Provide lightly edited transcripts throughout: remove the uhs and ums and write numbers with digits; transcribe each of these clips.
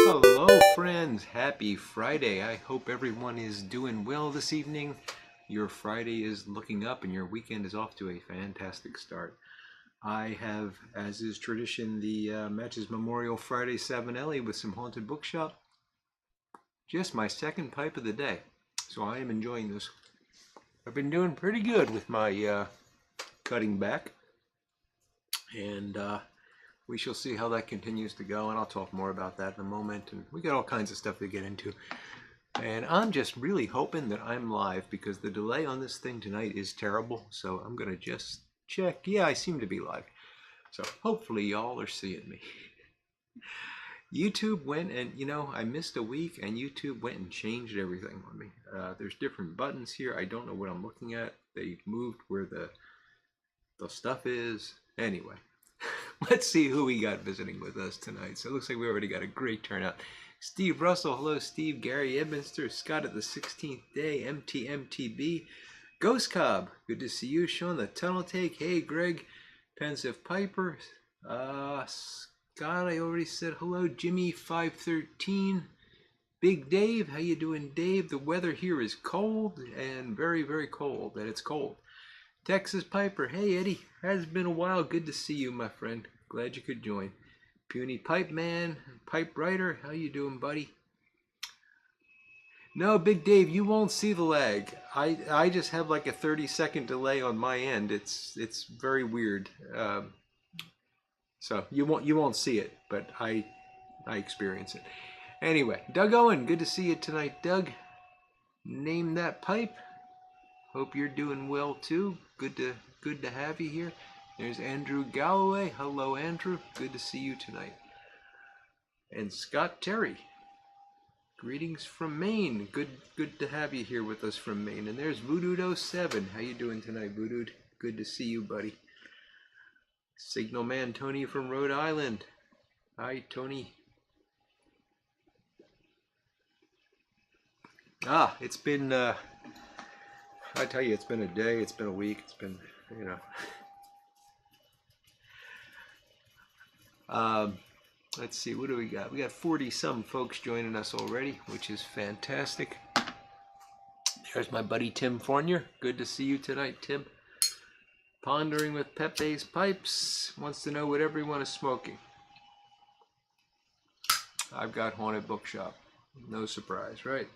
Hello friends, happy Friday. I hope everyone is doing well this evening. Your Friday is looking up and your weekend is off to a fantastic start. I have, as is tradition, the Matches Memorial Friday Savinelli with some Haunted Bookshop. Just my second pipe of the day, so I am enjoying this. I've been doing pretty good with my cutting back, and we shall see how that continues to go, and I'll talk more about that in a moment. And we got all kinds of stuff to get into. And I'm just really hoping that I'm live because the delay on this thing tonight is terrible. So I'm going to just check. Yeah, I seem to be live. So hopefully y'all are seeing me. YouTube went and, I missed a week and YouTube went and changed everything on me. There's different buttons here. I don't know what I'm looking at. They moved where the stuff is. Anyway. Let's see who we got visiting with us tonight. So it looks like we already got a great turnout. Steve Russell, hello Steve. Gary Edminster, Scott at the 16th day, MTMTB. Ghost Cobb, good to see you. Sean the Tunnel Take, hey Greg. Pensive Piper. Scott, I already said hello. Jimmy 513. Big Dave, how you doing Dave? The weather here is cold and very, very cold, and it's cold. Texas Piper, hey Eddie, has been a while, good to see you my friend, glad you could join. Puny Pipe Man, Pipe Writer, how you doing buddy? No, Big Dave, you won't see the lag. I just have like a 30-second delay on my end. It's very weird. So you won't see it, but I experience it. Anyway, Doug Owen, good to see you tonight, Doug. Name that pipe. Hope you're doing well too. Good to have you here. There's Andrew Galloway. Hello, Andrew. Good to see you tonight. And Scott Terry. Greetings from Maine. Good to have you here with us from Maine. And there's Voodoo07. How you doing tonight, Voodoo? Good to see you, buddy. Signal Man Tony from Rhode Island. Hi, Tony. It's been I tell you, it's been a day, it's been a week, it's been, let's see, what do we got? We got 40-some folks joining us already, which is fantastic. There's my buddy Tim Fournier. Good to see you tonight, Tim. Pondering with Pepe's Pipes. Wants to know what everyone is smoking. I've got Haunted Bookshop. No surprise, right?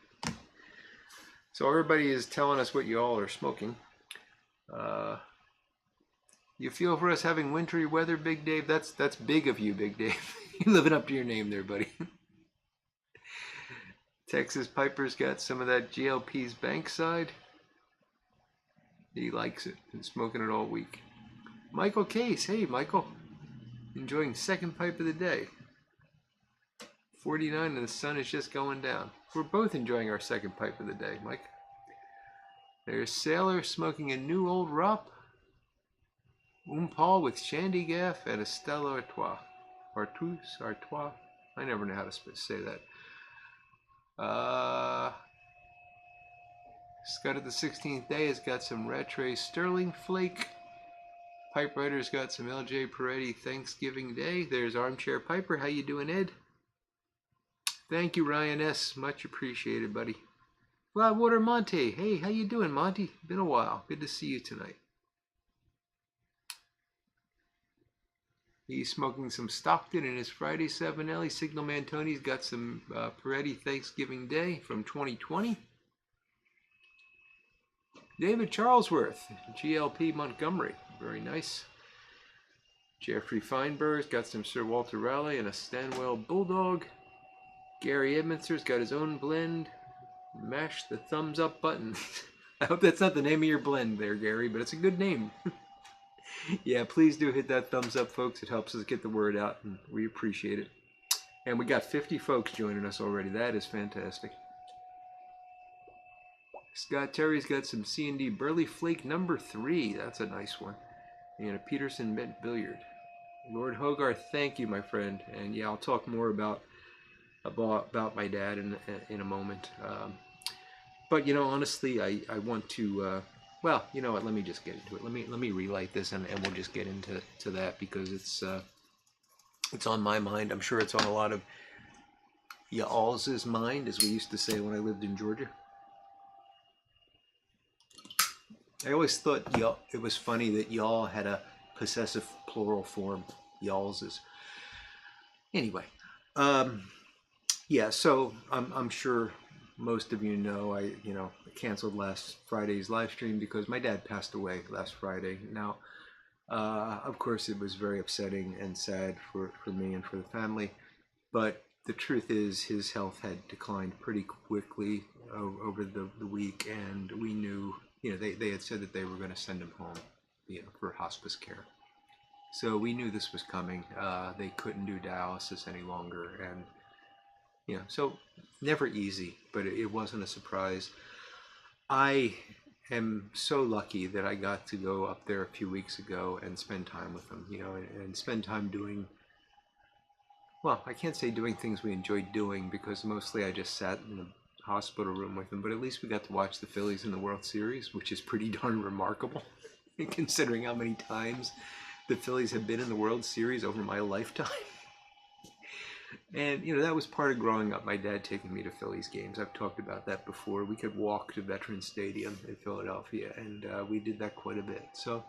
So everybody is telling us what you all are smoking. You feel for us having wintry weather, Big Dave? That's big of you, Big Dave. You're living up to your name there, buddy. Texas Piper's got some of that GLP's Bankside. He likes it. Been smoking it all week. Michael Case. Hey, Michael. Enjoying second pipe of the day. 49 and the sun is just going down. We're both enjoying our second pipe of the day, Mike. There's Sailor smoking a new old Rop. Paul with Shandy Gaff and Estelle Artois. Artois. I never know how to say that. Scott at the 16th day has got some Rattray Sterling Flake. Pipe Writer's got some LJ Peretti Thanksgiving Day. There's Armchair Piper. How you doing, Ed? Thank you, Ryan S. Much appreciated, buddy. Flatwater Monte. Hey, how you doing, Monty? Been a while. Good to see you tonight. He's smoking some Stockton in his Friday 7L. Signalman Tony's got some Peretti Thanksgiving Day from 2020. David Charlesworth, GLP Montgomery. Very nice. Jeffrey Feinberg's got some Sir Walter Raleigh and a Stanwell Bulldog. Gary Edmondster's got his own blend. Mash the thumbs up button. I hope that's not the name of your blend there, Gary, but it's a good name. Yeah, please do hit that thumbs up, folks. It helps us get the word out, and we appreciate it. And we got 50 folks joining us already. That is fantastic. Scott Terry's got some C&D Burley Flake number 3. That's a nice one. And a Peterson Mint Billiard. Lord Hogarth, thank you, my friend. And yeah, I'll talk more about my dad in a moment. But honestly, I want to. Well, you know what? Let me just get into it. Let me relight this, and we'll just get into that because it's on my mind. I'm sure it's on a lot of y'all's mind, as we used to say when I lived in Georgia. I always thought it was funny that y'all had a possessive plural form, y'all's. Anyway, yeah. So I'm sure most of you know I canceled last Friday's live stream because my dad passed away last Friday. Now, of course, it was very upsetting and sad for me and for the family, but the truth is his health had declined pretty quickly over the week, and we knew, they had said that they were going to send him home, for hospice care. So we knew this was coming. They couldn't do dialysis any longer, and so never easy, but it wasn't a surprise. I am so lucky that I got to go up there a few weeks ago and spend time with him, and spend time doing, well, I can't say doing things we enjoyed doing because mostly I just sat in the hospital room with him, but at least we got to watch the Phillies in the World Series, which is pretty darn remarkable considering how many times the Phillies have been in the World Series over my lifetime. And, that was part of growing up, my dad taking me to Phillies games. I've talked about that before. We could walk to Veterans Stadium in Philadelphia, and we did that quite a bit. So,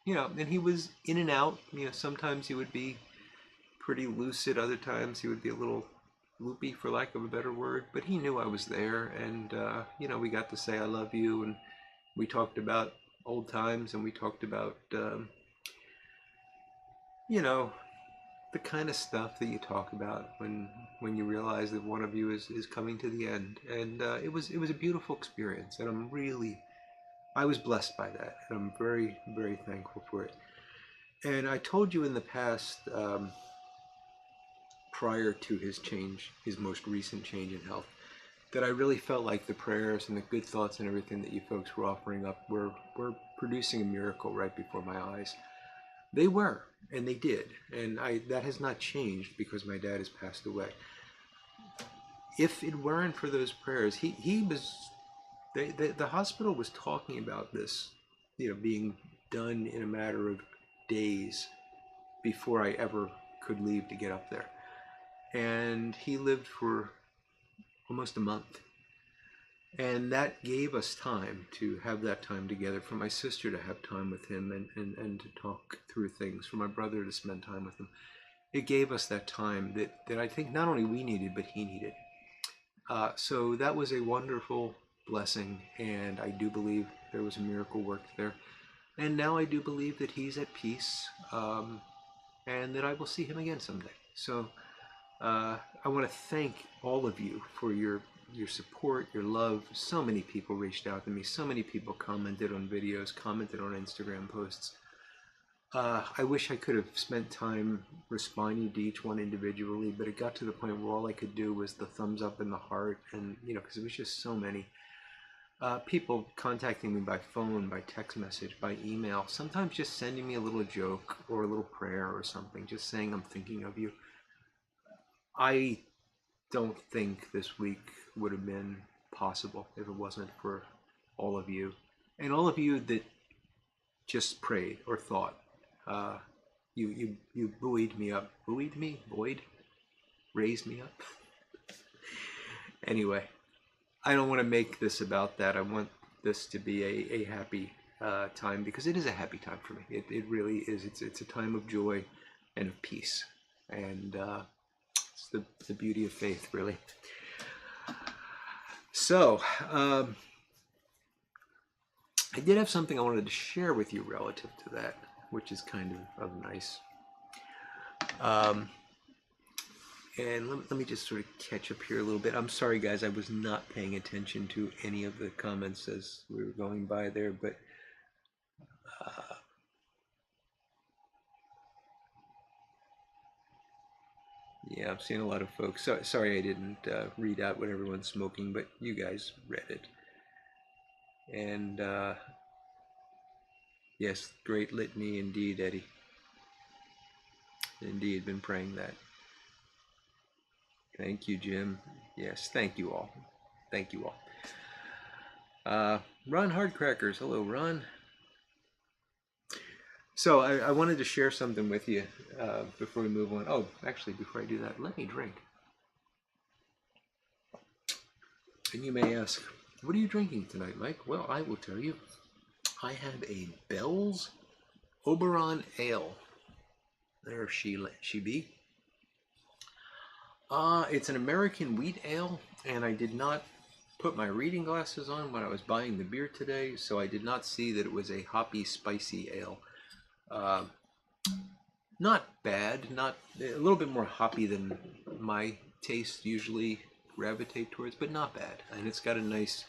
and he was in and out. Sometimes he would be pretty lucid. Other times he would be a little, loopy, for lack of a better word, but he knew I was there, and you know, we got to say I love you, and we talked about old times, and we talked about you know, the kind of stuff that you talk about when you realize that one of you is coming to the end. And it was a beautiful experience, and I was blessed by that, and I'm very, very thankful for it. And I told you in the past, prior to his change, his most recent change in health, that I really felt like the prayers and the good thoughts and everything that you folks were offering up were producing a miracle right before my eyes. They were, and they did, and that has not changed because my dad has passed away. If it weren't for those prayers, he was, the hospital was talking about this, you know, being done in a matter of days before I ever could leave to get up there. And he lived for almost a month. And that gave us time to have that time together, for my sister to have time with him and to talk through things, for my brother to spend time with him. It gave us that time that I think not only we needed, but he needed. So that was a wonderful blessing, and I do believe there was a miracle worked there. And now I do believe that he's at peace, and that I will see him again someday. So I want to thank all of you for your support, your love. So many people reached out to me. So many people commented on videos, commented on Instagram posts. I wish I could have spent time responding to each one individually, but it got to the point where all I could do was the thumbs up and the heart, and you know, because it was just so many people contacting me by phone, by text message, by email, sometimes just sending me a little joke or a little prayer or something, just saying I'm thinking of you. I don't think this week would have been possible if it wasn't for all of you, and all of you that just prayed or thought. You buoyed me up. Buoyed me? Buoyed? Raised me up? Anyway, I don't want to make this about that. I want this to be a happy time, because it is a happy time for me. It really is. It's a time of joy and of peace, and it's the beauty of faith, really. So, I did have something I wanted to share with you relative to that, which is kind of nice. And let me just sort of catch up here a little bit. I'm sorry, guys, I was not paying attention to any of the comments as we were going by there, but yeah, I'm seeing a lot of folks. Sorry I didn't read out what everyone's smoking, but you guys read it. And yes, great litany indeed, Eddie. Indeed, been praying that. Thank you, Jim. Yes, thank you all. Thank you all. Ron Hardcrackers, hello, Ron. So I wanted to share something with you before we move on. Oh, actually, before I do that, let me drink. And you may ask, what are you drinking tonight, Mike? Well, I will tell you. I have a Bell's Oberon Ale. There she be. It's an American wheat ale, and I did not put my reading glasses on when I was buying the beer today, so I did not see that it was a hoppy, spicy ale. Not bad, not a little bit more hoppy than my taste usually gravitate towards, but not bad. And it's got a nice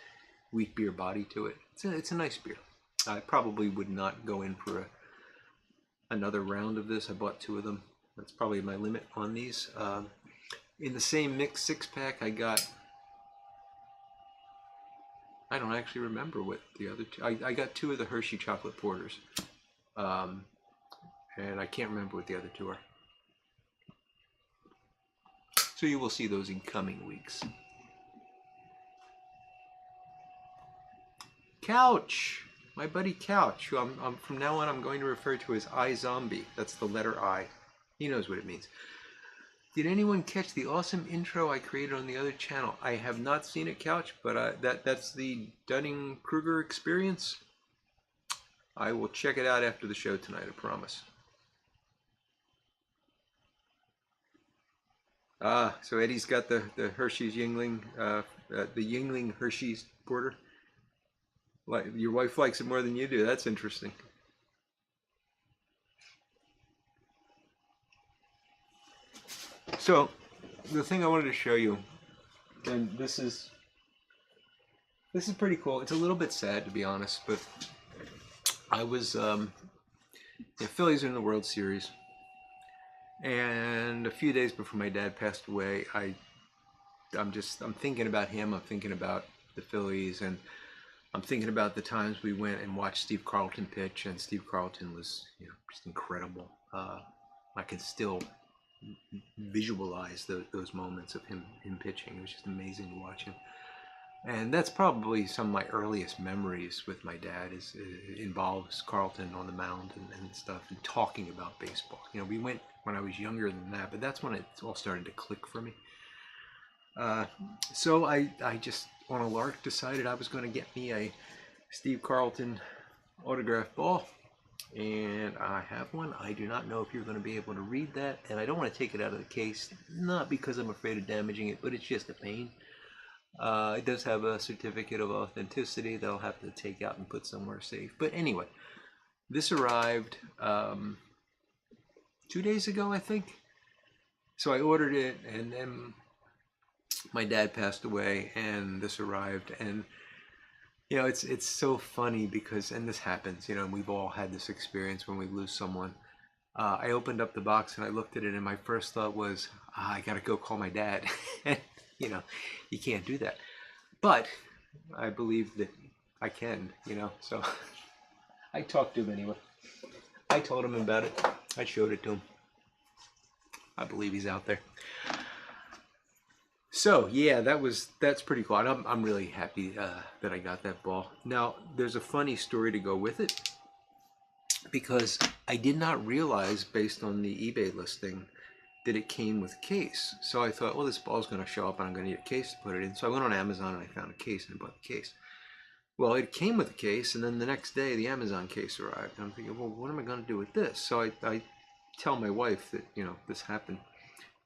wheat beer body to it. It's a nice beer. I probably would not go in for another round of this. I bought 2 of them. That's probably my limit on these. In the same mixed 6-pack, I got, I don't actually remember what the other 2, I got 2 of the Hershey chocolate porters. And I can't remember what the other 2 are. So you will see those in coming weeks. Couch! My buddy Couch, who I'm from now on I'm going to refer to as iZombie. That's the letter I. He knows what it means. Did anyone catch the awesome intro I created on the other channel? I have not seen it, Couch, but that's the Dunning-Kruger experience. I will check it out after the show tonight, I promise. Ah, so Eddie's got the Hershey's Yingling, the Yingling Hershey's Porter. Like your wife likes it more than you do. That's interesting. So, the thing I wanted to show you, and this is pretty cool. It's a little bit sad to be honest, but I was the Phillies are in the World Series, and a few days before my dad passed away, I'm thinking about him. I'm thinking about the Phillies, and I'm thinking about the times we went and watched Steve Carlton pitch, and Steve Carlton was, just incredible. I can still visualize those moments of him pitching. It was just amazing to watch him. And that's probably some of my earliest memories with my dad. It involves Carlton on the mound and stuff, and talking about baseball. We went when I was younger than that, but that's when it all started to click for me. So I just on a lark decided I was going to get me a Steve Carlton autograph ball, and I have one. I do not know if you're going to be able to read that, and I don't want to take it out of the case, not because I'm afraid of damaging it, but it's just a pain. It does have a certificate of authenticity that I'll have to take out and put somewhere safe. But anyway, this arrived 2 days ago, I think. So I ordered it, and then my dad passed away, and this arrived. And it's so funny because, and this happens, and we've all had this experience when we lose someone. I opened up the box and I looked at it, and my first thought was, I gotta go call my dad. You can't do that. But I believe that I can, so I talked to him anyway. I told him about it. I showed it to him. I believe he's out there. So yeah, that's pretty cool. And I'm really happy that I got that ball. Now there's a funny story to go with it, because I did not realize, based on the eBay listing, that it came with a case. So I thought, well, this ball's going to show up and I'm going to need a case to put it in. So I went on Amazon and I found a case and I bought the case. Well, it came with a case, and then the next day the Amazon case arrived. And I'm thinking, well, what am I going to do with this? So I tell my wife that, this happened.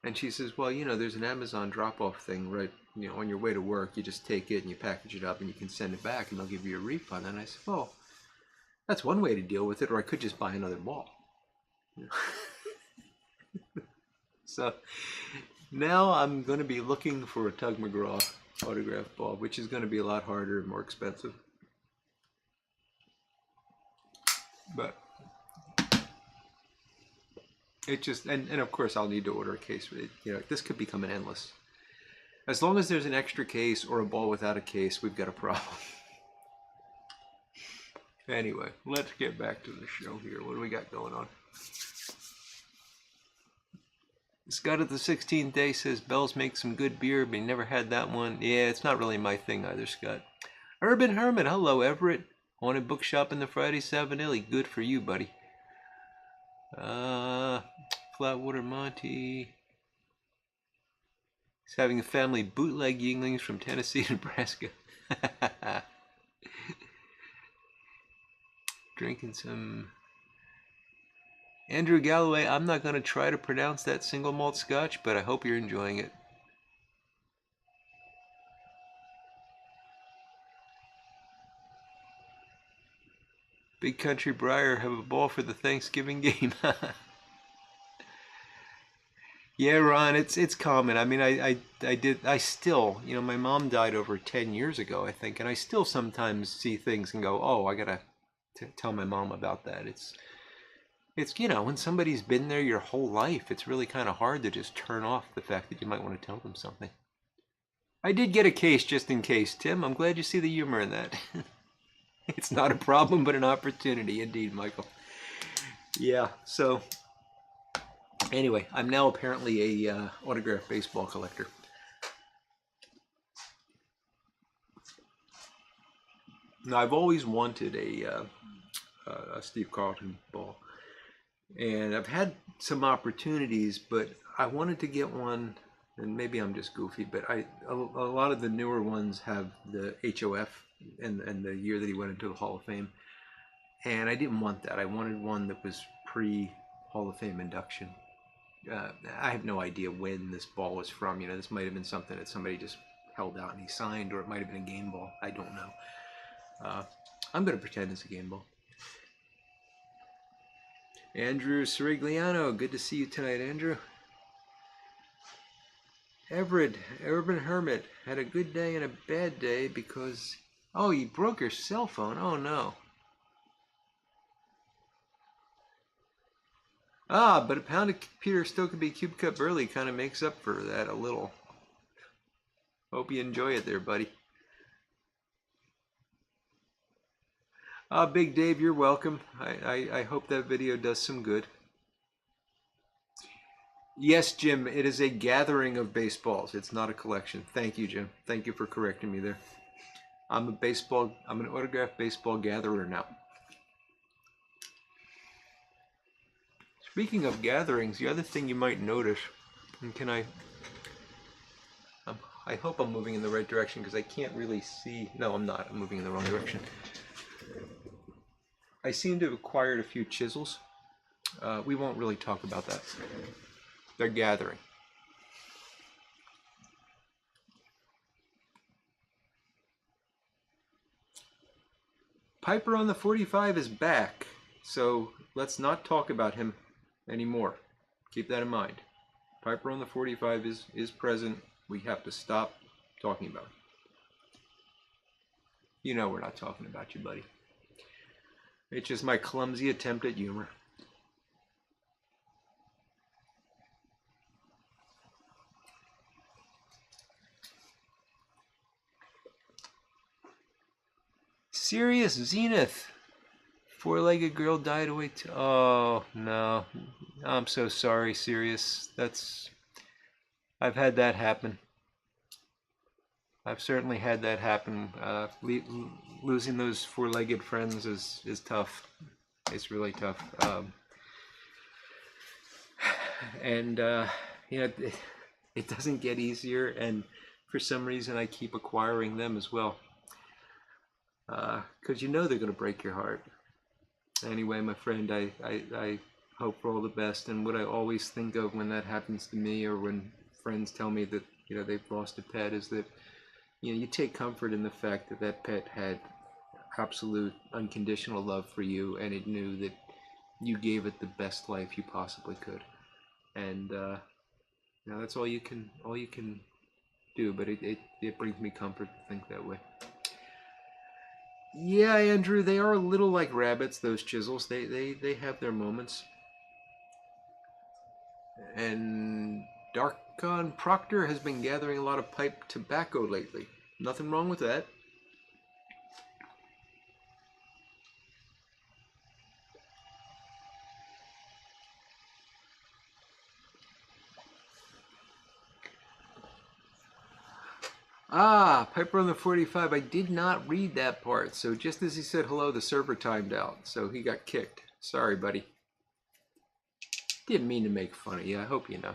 And she says, well, there's an Amazon drop-off thing, right? On your way to work, you just take it and you package it up and you can send it back and they'll give you a refund. And I said, well, that's one way to deal with it, or I could just buy another ball. So now I'm going to be looking for a Tug McGraw autograph ball, which is going to be a lot harder and more expensive. But it just, and of course I'll need to order a case. This could become an endless. As long as there's an extra case or a ball without a case, we've got a problem. Anyway, let's get back to the show here. What do we got going on? Scott at the 16th day says Bell's makes some good beer, but he never had that one. Yeah, it's not really my thing either, Scott. Urban Hermit, hello Everett. Haunted Bookshop in the Friday Savinelli. Good for you, buddy. Flatwater Monty. He's having a family bootleg Yinglings from Tennessee, Nebraska. Drinking some Andrew Galloway. I'm not going to try to pronounce that single malt scotch, but I hope you're enjoying it. Big Country Briar, have a ball for the Thanksgiving game. Yeah, Ron, it's common. I mean, I still, my mom died over 10 years ago, I think, and I still sometimes see things and go, oh, I gotta tell my mom about that. It's when somebody's been there your whole life, it's really kind of hard to just turn off the fact that you might want to tell them something. I did get a case just in case, Tim. I'm glad you see the humor in that. It's not a problem, but an opportunity, indeed, Michael. Yeah, so anyway, I'm now apparently a autographed baseball collector. Now, I've always wanted a Steve Carlton ball, and I've had some opportunities, but I wanted to get one, and maybe I'm just goofy, but a lot of the newer ones have the HOF and the year that he went into the Hall of Fame, and I didn't want that. I wanted one that was pre-Hall of Fame induction. I have no idea when this ball was from. You know, this might have been something that somebody just held out and he signed, or it might have been a game ball. I don't know. I'm going to pretend it's a game ball. Andrew Sirigliano, good to see you tonight, Andrew. Everett, Urban Hermit, had a good day and a bad day because... Oh, you broke your cell phone? Oh, no. Ah, but a pound of Peter Stokeby Cube Cup Burley kind of makes up for that a little. Hope you enjoy it there, buddy. Big Dave, you're welcome. I hope that video does some good. Yes, Jim, it is a gathering of baseballs. It's not a collection. Thank you, Jim. Thank you for correcting me there. I'm an autographed baseball gatherer now. Speaking of gatherings, the other thing you might notice, and I hope I'm moving in the right direction because I can't really see. No, I'm not. I'm moving in the wrong direction. I seem to have acquired a few chisels. We won't really talk about that. They're gathering. Piper on the 45 is back, so let's not talk about him anymore. Keep that in mind. Piper on the 45 is present. We have to stop talking about him. You know we're not talking about you, buddy. It's just my clumsy attempt at humor. Serious Zenith. Four-legged girl died away. Oh no, I'm so sorry, Sirius. I've had that happen. I've certainly had that happen. Losing those four-legged friends is tough. It's really tough. And you know, it doesn't get easier. And for some reason, I keep acquiring them as well. Because you know they're going to break your heart. Anyway, my friend, I hope for all the best. And what I always think of when that happens to me, or when friends tell me that they've lost a pet, is that you take comfort in the fact that that pet had absolute unconditional love for you, and it knew that you gave it the best life you possibly could. And that's all you can do. But it brings me comfort to think that way. Yeah, Andrew, they are a little like rabbits, those chisels. They have their moments. And Darkon Proctor has been gathering a lot of pipe tobacco lately. Nothing wrong with that. Piper on the 45. I did not read that part. So just as he said hello, the server timed out. So he got kicked. Sorry, buddy. Didn't mean to make fun of you. I hope you know.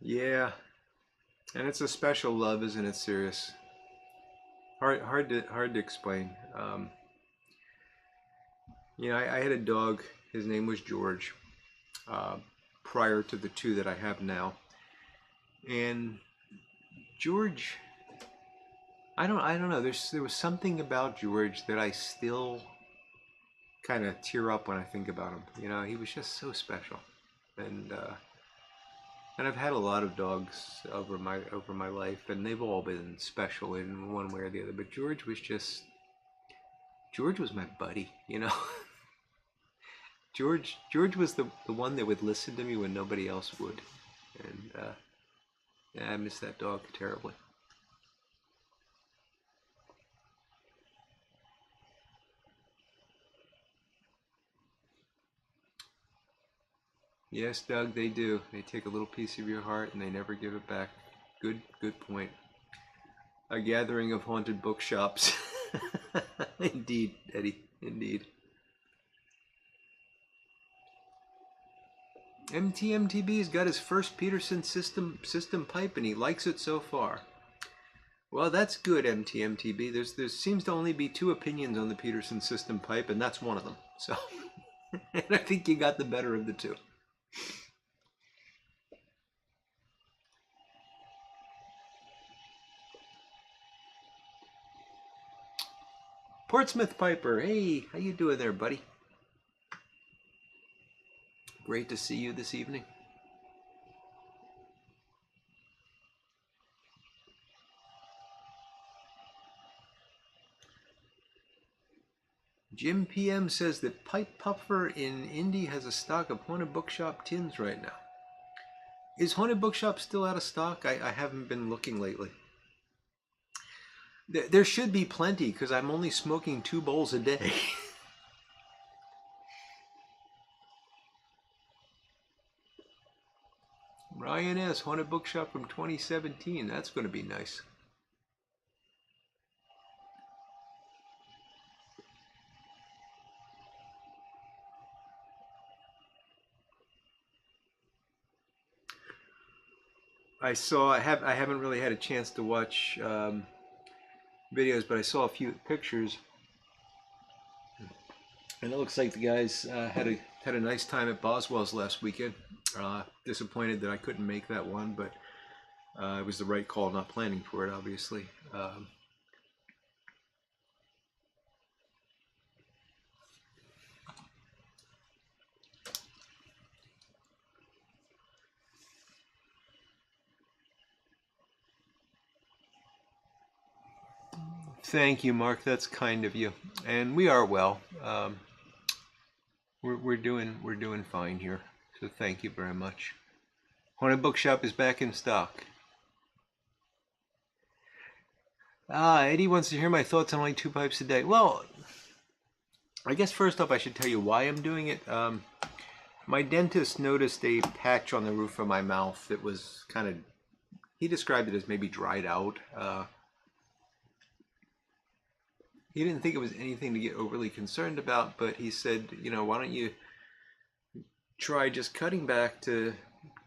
Yeah, and it's a special love, isn't it, Sirius? Hard to explain. I had a dog. His name was George. Prior to the two that I have now, and George, I don't know. There was something about George that I still kind of tear up when I think about him. He was just so special, and I've had a lot of dogs over my life, and they've all been special in one way or the other. But George was my buddy, George was the one that would listen to me when nobody else would, and I miss that dog terribly. Yes, Doug, they do. They take a little piece of your heart and they never give it back. Good point. A gathering of haunted bookshops. Indeed, Eddie, indeed. MTMTB's got his first Peterson system pipe, and he likes it so far. Well, that's good, MTMTB. There seems to only be two opinions on the Peterson system pipe, and that's one of them. So, and I think you got the better of the two. Portsmouth Piper, hey, how you doing there, buddy? Great to see you this evening. Jim PM says that Pipe Puffer in Indy has a stock of Haunted Bookshop tins right now. Is Haunted Bookshop still out of stock? I haven't been looking lately. There should be plenty because I'm only smoking 2 bowls a day. Ryan S. Haunted Bookshop from 2017. That's going to be nice. I haven't really had a chance to watch videos, but I saw a few pictures, and it looks like the guys had a nice time at Boswell's last weekend. Disappointed that I couldn't make that one, but it was the right call, not planning for it, obviously. Thank you, Mark. That's kind of you, and we are well. We're doing fine here. So thank you very much. Haunted Bookshop is back in stock. Eddie wants to hear my thoughts on only 2 pipes a day. Well, I guess first off I should tell you why I'm doing it. My dentist noticed a patch on the roof of my mouth that was kind of, he described it as maybe dried out. He didn't think it was anything to get overly concerned about, but he said, you know, why don't you try just cutting back to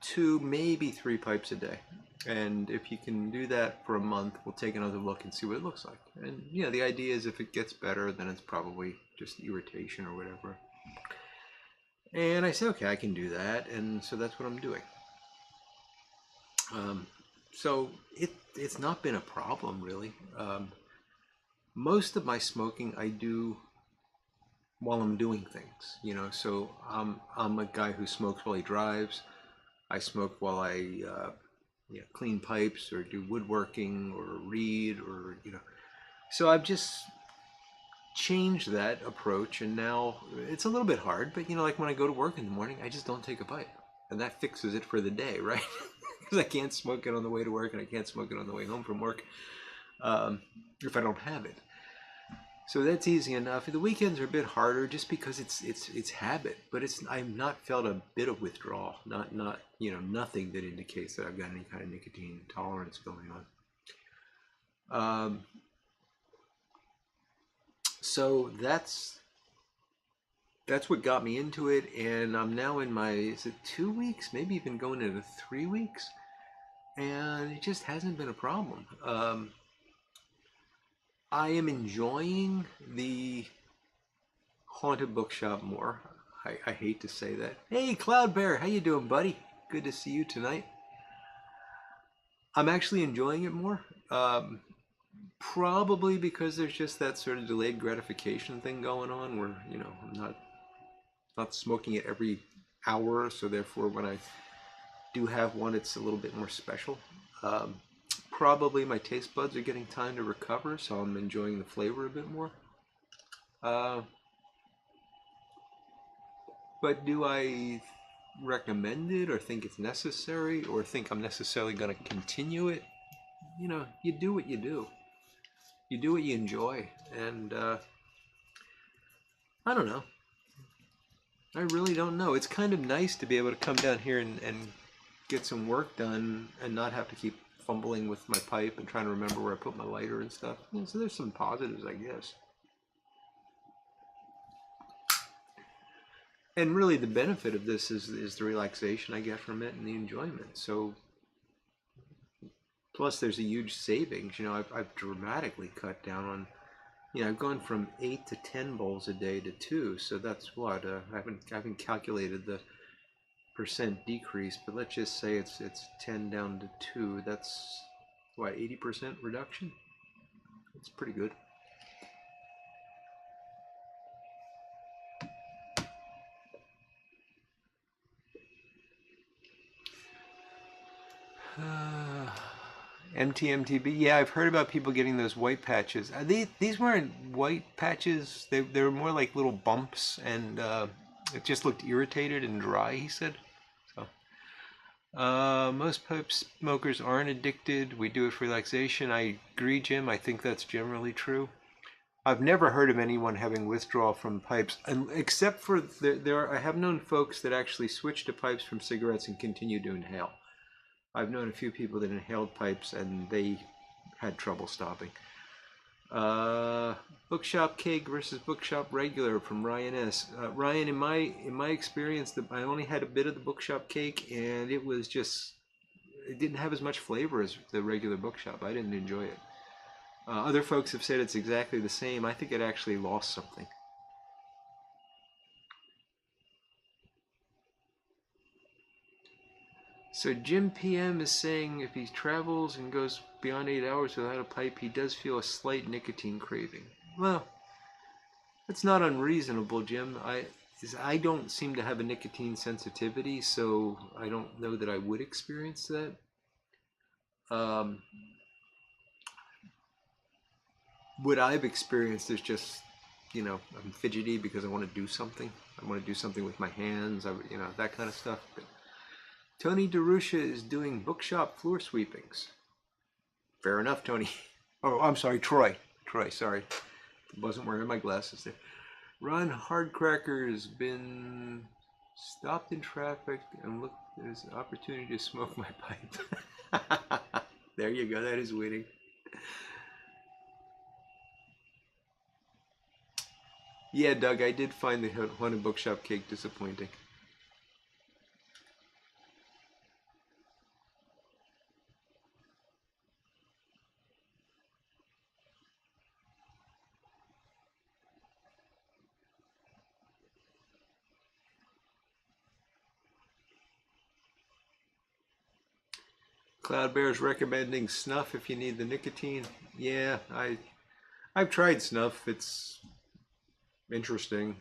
2, maybe 3 pipes a day. And if you can do that for a month, we'll take another look and see what it looks like. And, you know, the idea is if it gets better, then it's probably just irritation or whatever. And I said, okay, I can do that. And so that's what I'm doing. So it's not been a problem, really. Most of my smoking I do while I'm doing things, you know. So I'm a guy who smokes while he drives. I smoke while I you know, clean pipes or do woodworking or read, or, you know. So I've just changed that approach, and now it's a little bit hard, but, you know, like when I go to work in the morning, I just don't take a pipe, and that fixes it for the day, right? Because I can't smoke it on the way to work, and I can't smoke it on the way home from work if I don't have it. So that's easy enough. The weekends are a bit harder just because it's habit, but I've not felt a bit of withdrawal, not you know, nothing that indicates that I've got any kind of nicotine intolerance going on. So that's what got me into it, and I'm now in my, is it 2 weeks, maybe even going into 3 weeks, and it just hasn't been a problem. I am enjoying the Haunted Bookshop more. I hate to say that. Hey, Cloud Bear, how you doing, buddy? Good to see you tonight. I'm actually enjoying it more. Probably because there's just that sort of delayed gratification thing going on where, you know, I'm not smoking it every hour, so therefore when I do have one, it's a little bit more special. Probably my taste buds are getting time to recover, so I'm enjoying the flavor a bit more. But do I recommend it, or think it's necessary, or think I'm necessarily going to continue it? You know, you do what you do. You do what you enjoy, and I don't know. I really don't know. It's kind of nice to be able to come down here and get some work done and not have to keep fumbling with my pipe and trying to remember where I put my lighter and stuff. Yeah, so there's some positives, I guess. And really the benefit of this is the relaxation I get from it and the enjoyment. So plus there's a huge savings. You know, I've dramatically cut down on, you know, I've gone from 8 to 10 bowls a day to 2. So that's what, I haven't calculated the percent decrease, but let's just say it's 10 down to 2. That's what, 80% reduction? It's pretty good. MTMTB, yeah, I've heard about people getting those white patches. These weren't white patches. They were more like little bumps, and it just looked irritated and dry, he said. So, most pipe smokers aren't addicted. We do it for relaxation. I agree, Jim. I think that's generally true. I've never heard of anyone having withdrawal from pipes, except for I have known folks that actually switch to pipes from cigarettes and continue to inhale. I've known a few people that inhaled pipes and they had trouble stopping. Bookshop cake versus bookshop regular from Ryan S. Ryan, in my experience, I only had a bit of the bookshop cake, and it didn't have as much flavor as the regular bookshop. I didn't enjoy it. Other folks have said it's exactly the same. I think it actually lost something. So Jim PM is saying if he travels and goes beyond 8 hours without a pipe, he does feel a slight nicotine craving. Well, that's not unreasonable, Jim. I don't seem to have a nicotine sensitivity, so I don't know that I would experience that. What I've experienced is just, you know, I'm fidgety because I want to do something. I want to do something with my hands, you know, that kind of stuff. But Tony DeRusha is doing bookshop floor sweepings. Fair enough, Tony. Oh, I'm sorry, Troy. Troy, sorry. Wasn't wearing my glasses there. Ron Hardcracker has been stopped in traffic and look, there's an opportunity to smoke my pipe. There you go, that is winning. Yeah, Doug, I did find the Haunted Bookshop cake disappointing. Cloud Bear's recommending snuff if you need the nicotine. Yeah, I've tried snuff. It's interesting.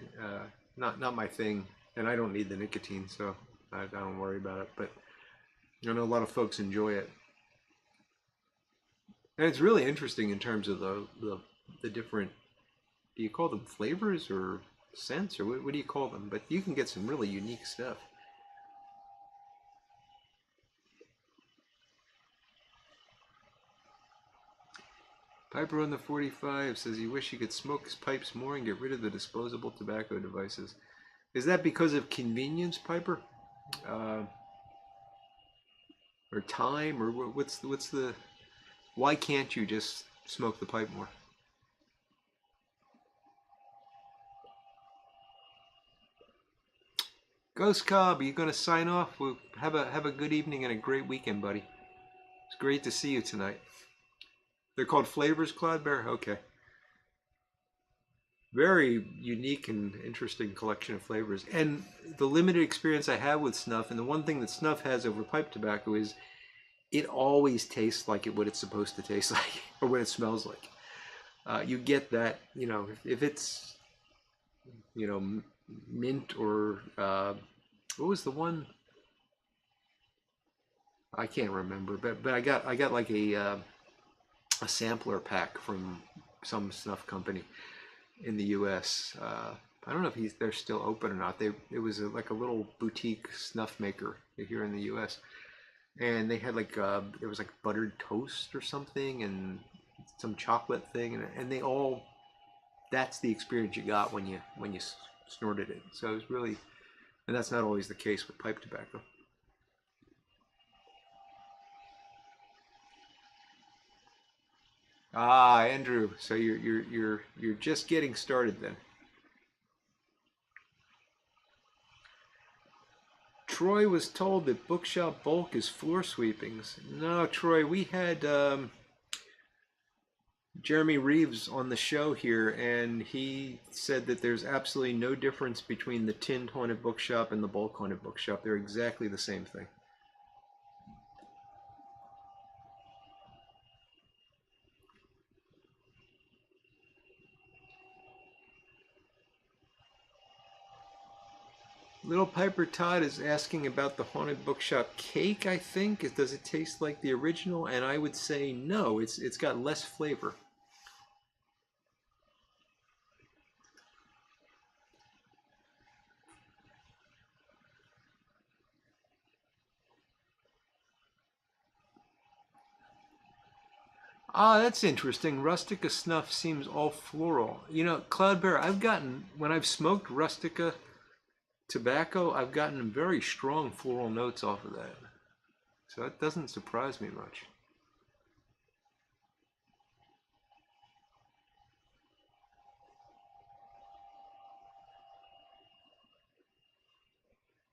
Not my thing, and I don't need the nicotine, so I don't worry about it. But I know a lot of folks enjoy it, and it's really interesting in terms of the different. Do you call them flavors or scents, or what do you call them? But you can get some really unique stuff. Piper on the 45 says he wish he could smoke his pipes more and get rid of the disposable tobacco devices. Is that because of convenience, Piper? Or time? Or what's the... Why can't you just smoke the pipe more? Ghost Cobb, are you going to sign off? Well, have a good evening and a great weekend, buddy. It's great to see you tonight. They're called Flavors, Cloud Bear? Okay. Very unique and interesting collection of flavors. And the limited experience I have with snuff, and the one thing that snuff has over pipe tobacco is it always tastes like what it's supposed to taste like, or what it smells like. You get that, you know, if it's, you know, mint or, what was the one? I can't remember, but I got like a sampler pack from some snuff company in the U.S. I don't know if they're still open or not. It was like a little boutique snuff maker here in the U.S. And they had like there was like buttered toast or something and some chocolate thing, and they all, that's the experience you got when you snorted it. So it was really, and that's not always the case with pipe tobacco. Ah, Andrew. So you're just getting started then. Troy was told that bookshop bulk is floor sweepings. No, Troy, we had Jeremy Reeves on the show here, and he said that there's absolutely no difference between the tinned haunted bookshop and the bulk haunted bookshop. They're exactly the same thing. Little Piper Todd is asking about the haunted bookshop cake, I think. Does it taste like the original? And I would say no, it's got less flavor. Ah, that's interesting. Rustica snuff seems all floral. You know, Cloud Bear, when I've smoked Rustica tobacco, I've gotten very strong floral notes off of that. So that doesn't surprise me much.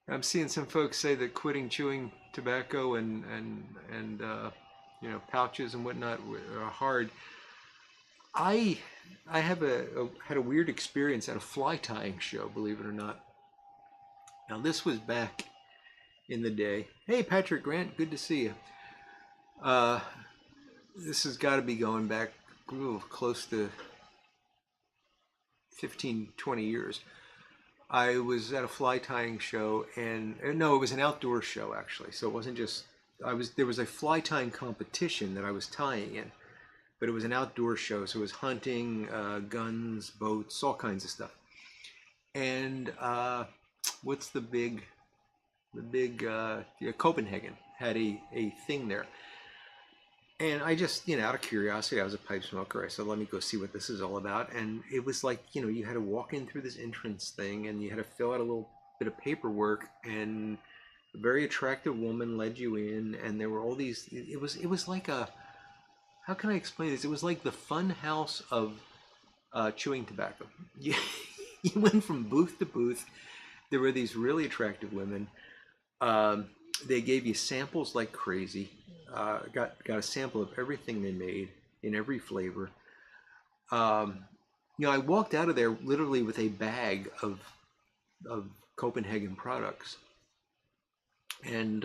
I'm seeing some folks say that quitting chewing tobacco and you know, pouches and whatnot are hard. I I have had a weird experience at a fly tying show, believe it or not. Now this was back in the day. Hey Patrick Grant, good to see you. Uh, this has got to be going back close to 15, 20 years. I was at a fly tying show, and no, it was an outdoor show actually. So it wasn't just I was there was a fly tying competition that I was tying in, but it was an outdoor show, so it was hunting, guns, boats, all kinds of stuff. And what's the big yeah, Copenhagen had a thing there. And I just, out of curiosity, I was a pipe smoker. I said, let me go see what this is all about. And it was like, you had to walk in through this entrance thing and you had to fill out a little bit of paperwork. And a very attractive woman led you in. And there were all these, it was like how can I explain this? It was like the fun house of chewing tobacco. You, you went from booth to booth. There were these really attractive women. Um, they gave you samples like crazy. Got a sample of everything they made in every flavor. Um, I walked out of there literally with a bag of Copenhagen products, and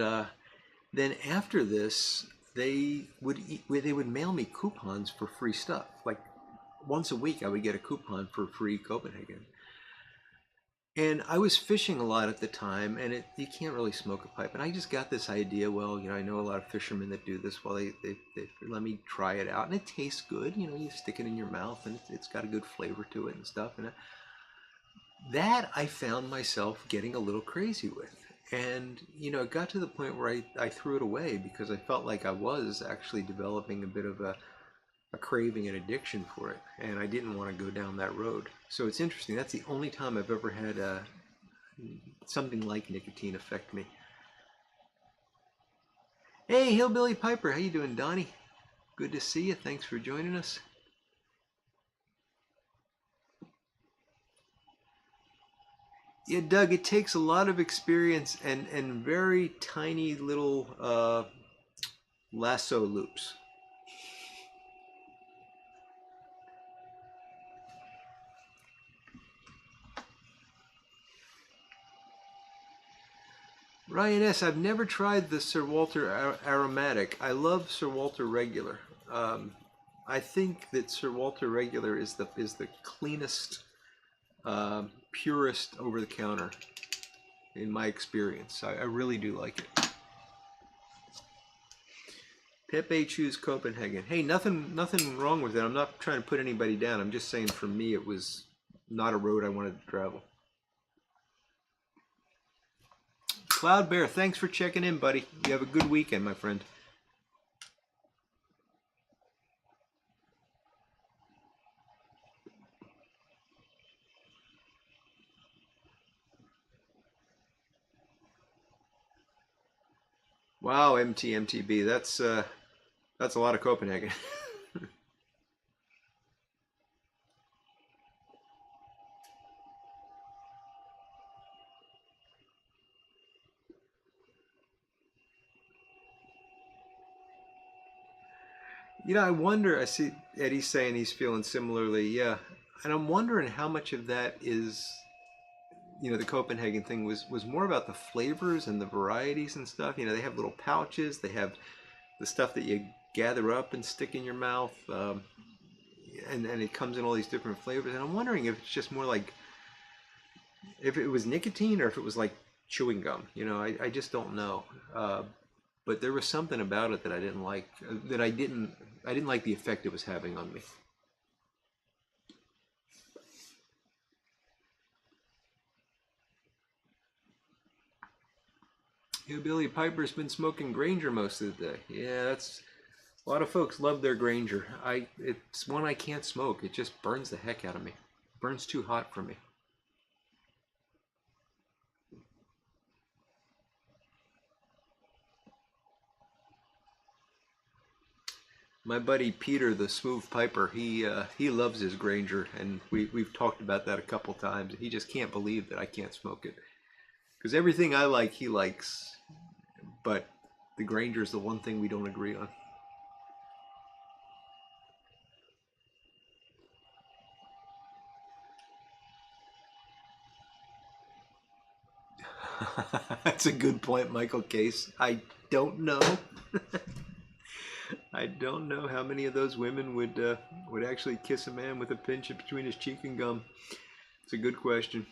then after this, they would mail me coupons for free stuff. Like once a week, I would get a coupon for free Copenhagen. And I was fishing a lot at the time, and you can't really smoke a pipe. And I just got this idea. Well, I know a lot of fishermen that do this. Well, they let me try it out, and it tastes good. You stick it in your mouth, and it's got a good flavor to it and stuff. And that I found myself getting a little crazy with. And it got to the point where I threw it away because I felt like I was actually developing a bit of a craving and addiction for it, and I didn't want to go down that road. So it's interesting. That's the only time I've ever had something like nicotine affect me. Hey, Hillbilly Piper, how you doing, Donnie? Good to see you. Thanks for joining us. Yeah, Doug, it takes a lot of experience and very tiny little lasso loops. Ryan S., I've never tried the Sir Walter Aromatic. I love Sir Walter Regular. I think that Sir Walter Regular is the cleanest, purest over the counter in my experience. I really do like it. Pepe choose Copenhagen. Hey, nothing wrong with it. I'm not trying to put anybody down. I'm just saying for me it was not a road I wanted to travel. Cloud Bear, thanks for checking in, buddy. You have a good weekend, my friend. Wow, MTMTB, that's a lot of Copenhagen. I wonder, I see Eddie saying he's feeling similarly, yeah. And I'm wondering how much of that is, the Copenhagen thing was more about the flavors and the varieties and stuff. They have little pouches, they have the stuff that you gather up and stick in your mouth, and it comes in all these different flavors. And I'm wondering if it's just more like, if it was nicotine or if it was like chewing gum. I just don't know. But there was something about it that I didn't like. I didn't like the effect it was having on me. Billy Piper's been smoking Granger most of the day. Yeah, that's a lot of folks love their Granger. It's one I can't smoke. It just burns the heck out of me. Burns too hot for me. My buddy Peter, the smooth piper, he loves his Granger, and we've talked about that a couple times. He just can't believe that I can't smoke it because everything I like he likes, but the Granger is the one thing we don't agree on. That's a good point, Michael Case. I don't know. I don't know how many of those women would actually kiss a man with a pinch between his cheek and gum. It's a good question.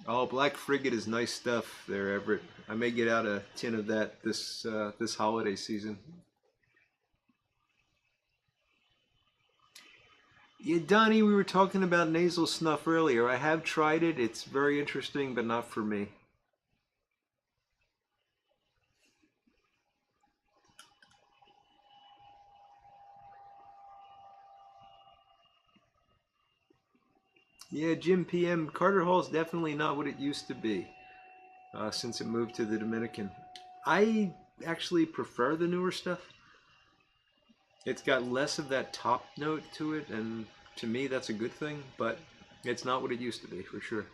Oh, Black Frigate is nice stuff there, Everett. I may get out a tin of that this holiday season. Yeah, Donnie, we were talking about nasal snuff earlier. I have tried it. It's very interesting, but not for me. Yeah, Jim PM, Carter Hall is definitely not what it used to be since it moved to the Dominican. I actually prefer the newer stuff. It's got less of that top note to it, and to me, that's a good thing, but it's not what it used to be, for sure.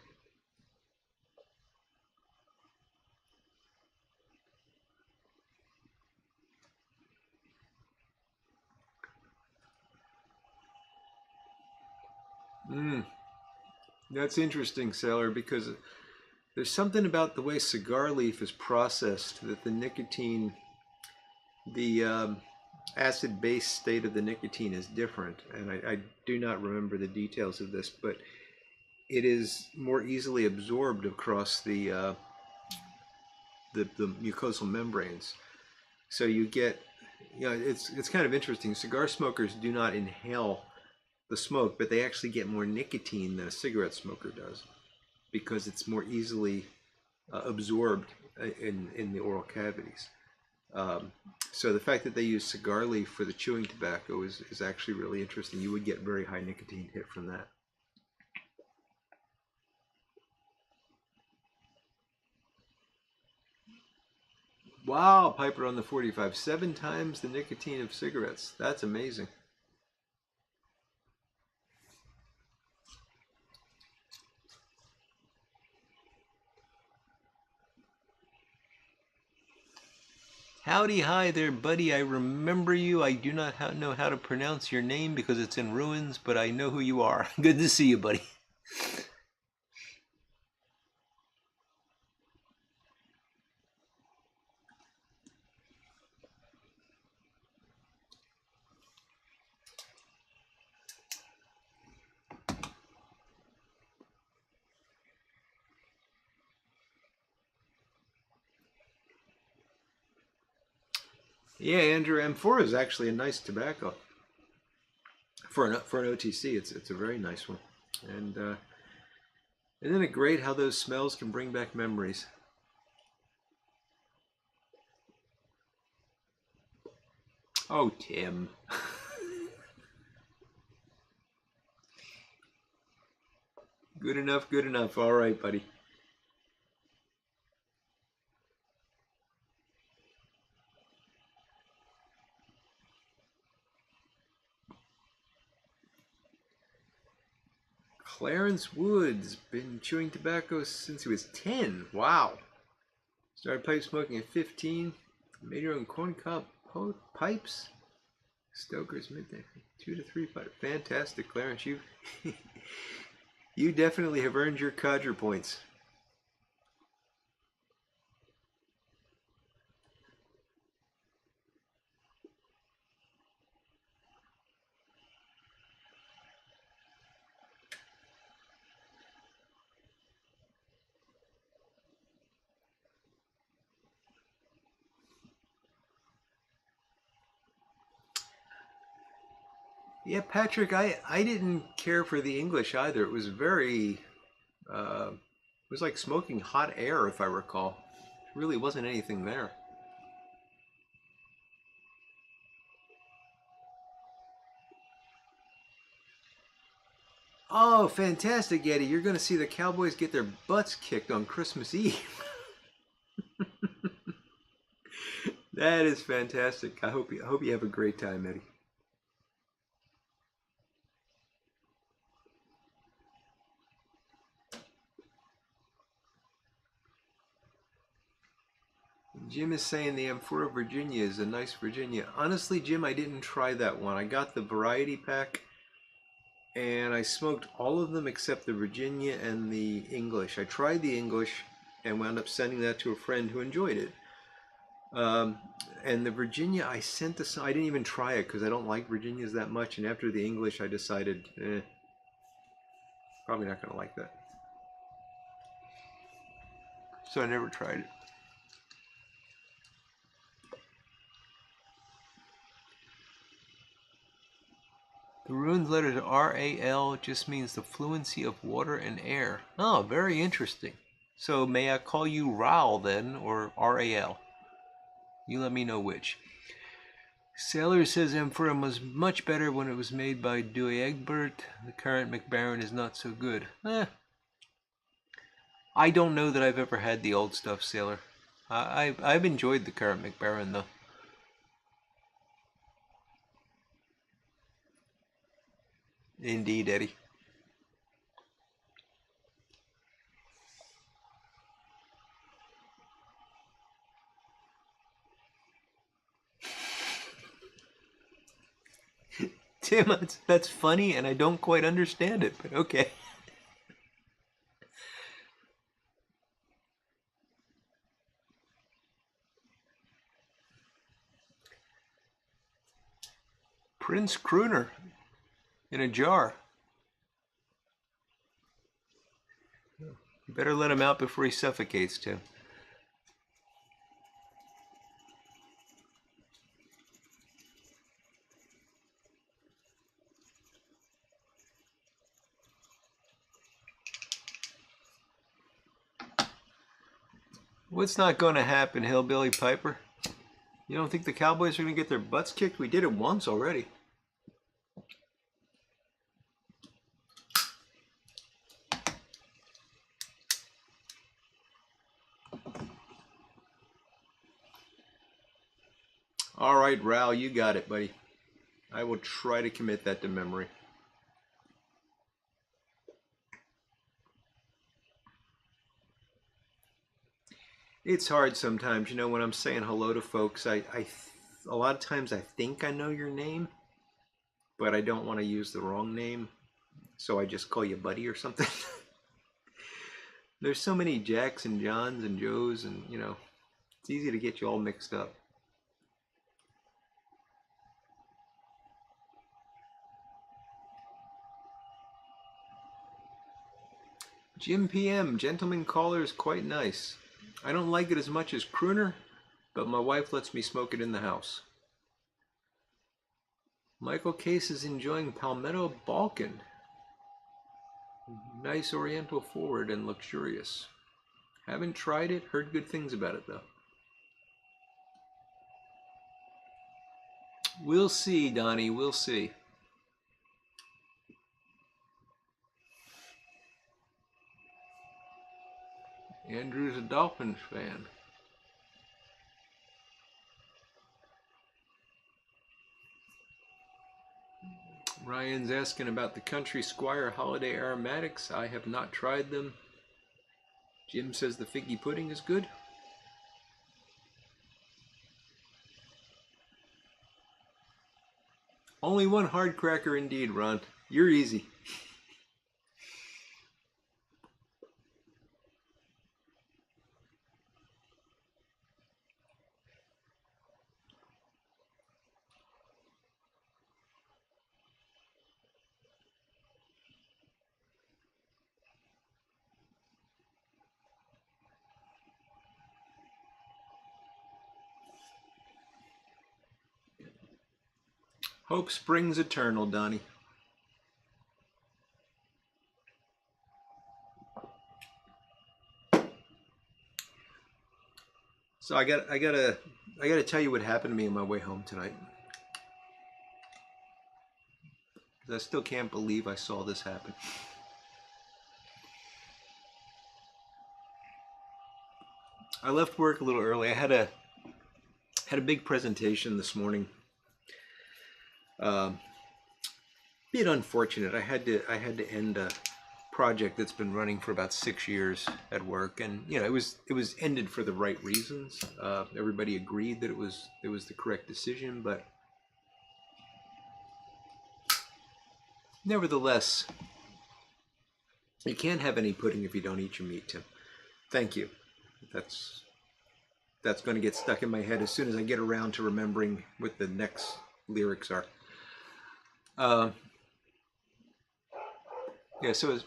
Mm, that's interesting, Sailor, because there's something about the way cigar leaf is processed that the nicotine, the acid base state of the nicotine is different. And I do not remember the details of this, but it is more easily absorbed across the mucosal membranes. So you get, it's kind of interesting. Cigar smokers do not inhale the smoke, but they actually get more nicotine than a cigarette smoker does because it's more easily absorbed in the oral cavities. Um, so the fact that they use cigar leaf for the chewing tobacco is actually really interesting. You would get very high nicotine hit from that. Wow, Piper on the 45, 7 times the nicotine of cigarettes. That's amazing. Howdy, hi there, buddy. I remember you. I do not know how to pronounce your name because it's in ruins, but I know who you are. Good to see you, buddy. Yeah, Andrew, M4 is actually a nice tobacco for an OTC. It's a very nice one, and isn't it great how those smells can bring back memories? Oh, Tim. Good enough, good enough. All right, buddy. Clarence Woods been chewing tobacco since he was 10. Wow. Started pipe smoking at 15. Made your own corn cob pipes. Stoker's midday 2 to 3 5. Fantastic, Clarence. You you definitely have earned your codger points. Yeah, Patrick, I didn't care for the English either. It was very, it was like smoking hot air, if I recall. There really wasn't anything there. Oh, fantastic, Eddie. You're going to see the Cowboys get their butts kicked on Christmas Eve. That is fantastic. I hope you have a great time, Eddie. Jim is saying the Amphora Virginia is a nice Virginia. Honestly, Jim, I didn't try that one. I got the variety pack and I smoked all of them except the Virginia and the English. I tried the English and wound up sending that to a friend who enjoyed it. And the Virginia, I didn't even try it because I don't like Virginias that much. And after the English, I decided, probably not going to like that. So I never tried it. The ruined letter to R-A-L just means the fluency of water and air. Oh, very interesting. So may I call you Raul then, or R-A-L? You let me know which. Sailor says Amphorum was much better when it was made by Dewey Egbert. The current McBaron is not so good. I don't know that I've ever had the old stuff, Sailor. I've enjoyed the current McBaron though. Indeed, Eddie. Tim, that's funny and I don't quite understand it, but okay. Prince Crooner in a jar. You better let him out before he suffocates, Tim. What's not going to happen, Hillbilly Piper? You don't think the Cowboys are going to get their butts kicked? We did it once already. All right, Raul, you got it, buddy. I will try to commit that to memory. It's hard sometimes, you know, when I'm saying hello to folks, a lot of times I think I know your name, but I don't want to use the wrong name, so I just call you Buddy or something. There's so many Jacks and Johns and Joes, and you know, it's easy to get you all mixed up. Jim PM, gentleman caller is quite nice. I don't like it as much as Crooner, but my wife lets me smoke it in the house. Michael Case is enjoying Palmetto Balkan. Nice oriental forward and luxurious. Haven't tried it, heard good things about it though. We'll see, Donnie, we'll see. Andrew's a Dolphins fan. Ryan's asking about the Country Squire Holiday Aromatics. I have not tried them. Jim says the figgy pudding is good. Only one hard cracker indeed, Ron. You're easy. Hope springs eternal, Donnie. So I gotta tell you what happened to me on my way home tonight. I still can't believe I saw this happen. I left work a little early. I had a big presentation this morning. Bit unfortunate. I had to end a project that's been running for about 6 years at work, and you know it was ended for the right reasons. Everybody agreed that it was the correct decision, but nevertheless, you can't have any pudding if you don't eat your meat, Tim. Thank you. That's going to get stuck in my head as soon as I get around to remembering what the next lyrics are. Yeah, so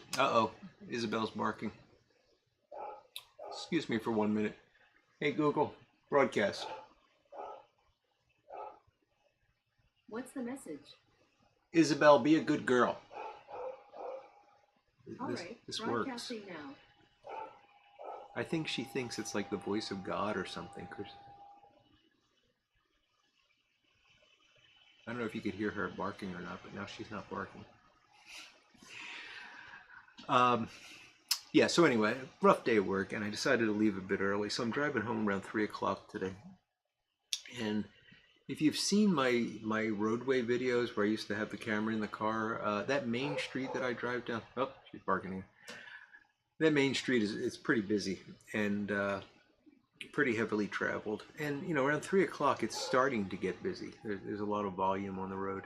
Isabel's barking. Excuse me for 1 minute. Hey Google, broadcast. What's the message? Isabel, be a good girl. All right, this broadcasting works. now. I think she thinks it's like the voice of God or something. I don't know if you could hear her barking or not, but now she's not barking. Yeah, so anyway, rough day at work, and I decided to leave a bit early. So I'm driving home around 3 o'clock today. And if you've seen my roadway videos where I used to have the camera in the car, that main street that I drive down, oh, she's barking here. That main street is pretty busy and pretty heavily traveled. And, you know, around 3 o'clock, it's starting to get busy. There's a lot of volume on the road.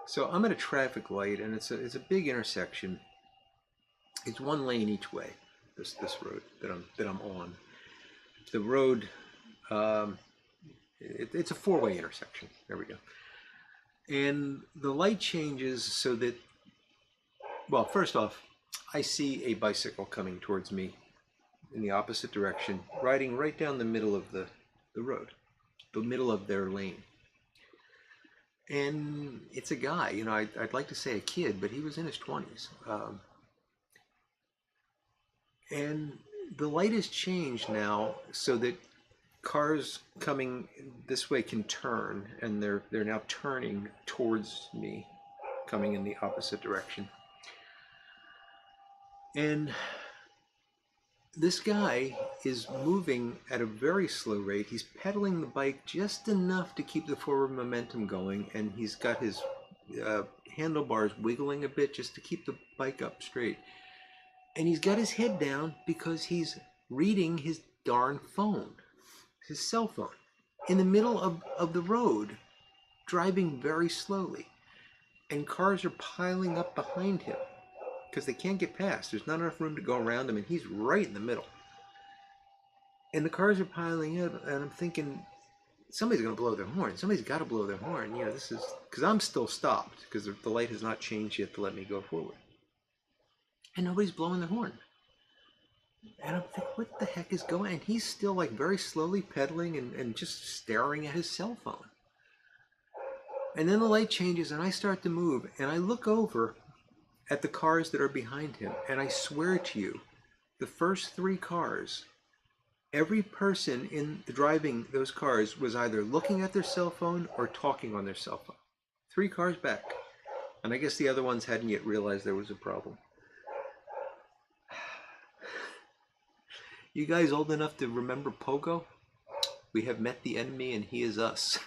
So I'm at a traffic light, and it's a big intersection. It's one lane each way. This road that I'm on. The road, it's a four-way intersection. There we go. And the light changes so that, well, first off, I see a bicycle coming towards me in the opposite direction, riding right down the middle of the road, the middle of their lane. And it's a guy, you know, I'd like to say a kid, but he was in his 20s. And the light has changed now so that cars coming this way can turn, and they're now turning towards me, coming in the opposite direction. And this guy is moving at a very slow rate. He's pedaling the bike just enough to keep the forward momentum going, and he's got his handlebars wiggling a bit just to keep the bike up straight. And he's got his head down because he's reading his darn phone, his cell phone, in the middle of the road, driving very slowly. And cars are piling up behind him because they can't get past. There's not enough room to go around him, and he's right in the middle. And the cars are piling up, and I'm thinking, somebody's going to blow their horn. Somebody's got to blow their horn. You know, this is, because I'm still stopped, because the light has not changed yet to let me go forward. And nobody's blowing their horn. And I'm thinking, what the heck is going on? And he's still like very slowly pedaling and just staring at his cell phone. And then the light changes, and I start to move, and I look over at the cars that are behind him, and I swear to you, the first three cars, every person in driving those cars was either looking at their cell phone or talking on their cell phone. 3 cars back. And I guess the other ones hadn't yet realized there was a problem. You guys old enough to remember Pogo? We have met the enemy and he is us.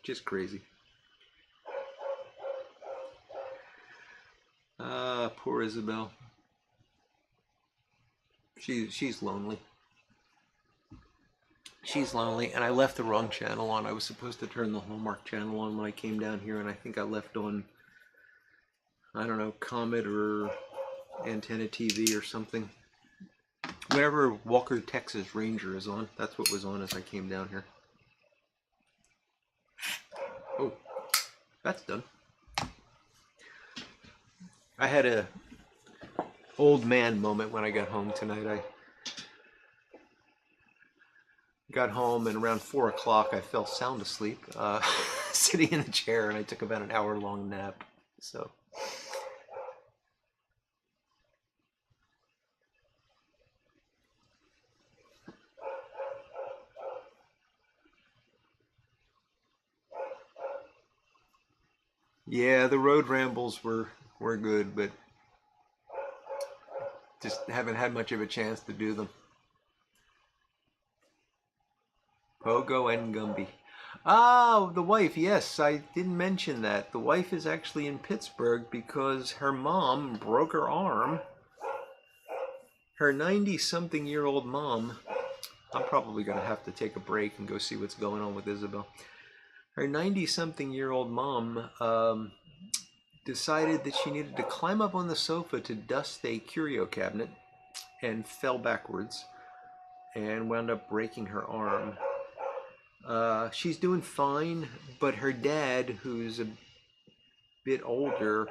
Just crazy. Poor Isabel. She's lonely. She's lonely, and I left the wrong channel on. I was supposed to turn the Hallmark channel on when I came down here, and I think I left on, I don't know, Comet or Antenna TV or something. Whatever Walker, Texas Ranger is on, that's what was on as I came down here. Oh, that's done. I had a old man moment when I got home tonight. I got home and around 4 o'clock I fell sound asleep, sitting in the chair, and I took about an hour-long nap. So. Yeah, the road rambles were good, but just haven't had much of a chance to do them. Pogo and Gumby. Oh, the wife, yes, I didn't mention that. The wife is actually in Pittsburgh because her mom broke her arm. Her 90-something-year-old mom, I'm probably going to have to take a break and go see what's going on with Isabel. Her 90-something-year-old mom decided that she needed to climb up on the sofa to dust a curio cabinet and fell backwards and wound up breaking her arm. She's doing fine, but her dad, who's a bit older,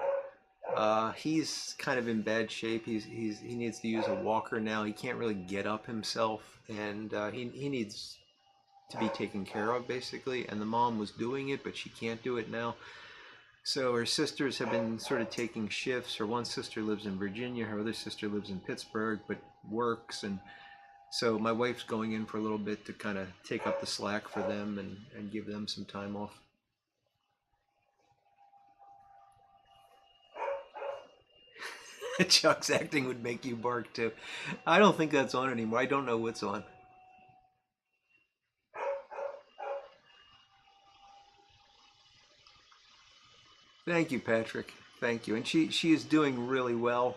he's kind of in bad shape. He needs to use a walker now. He can't really get up himself, and he needs to be taken care of, basically. And the mom was doing it, but she can't do it now. So her sisters have been sort of taking shifts. Her one sister lives in Virginia. Her other sister lives in Pittsburgh, but works. And so my wife's going in for a little bit to kind of take up the slack for them and give them some time off. Chuck's acting would make you bark too. I don't think that's on anymore. I don't know what's on. Thank you, Patrick. Thank you. And she is doing really well.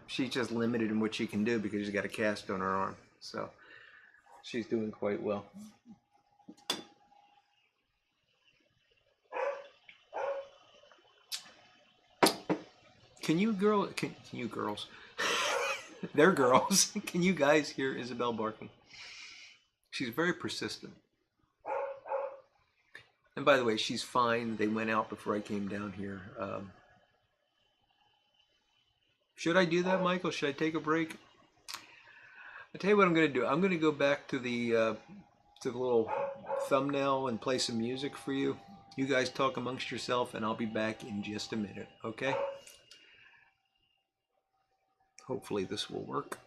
She's just limited in what she can do because she's got a cast on her arm. So she's doing quite well. Can you girls? They're girls. Can you guys hear Isabel barking? She's very persistent. And by the way, she's fine. They went out before I came down here. Should I do that, Michael? Should I take a break? I'll tell you what I'm going to do. I'm going to go back to the little thumbnail and play some music for you. You guys talk amongst yourself, and I'll be back in just a minute, okay? Hopefully this will work.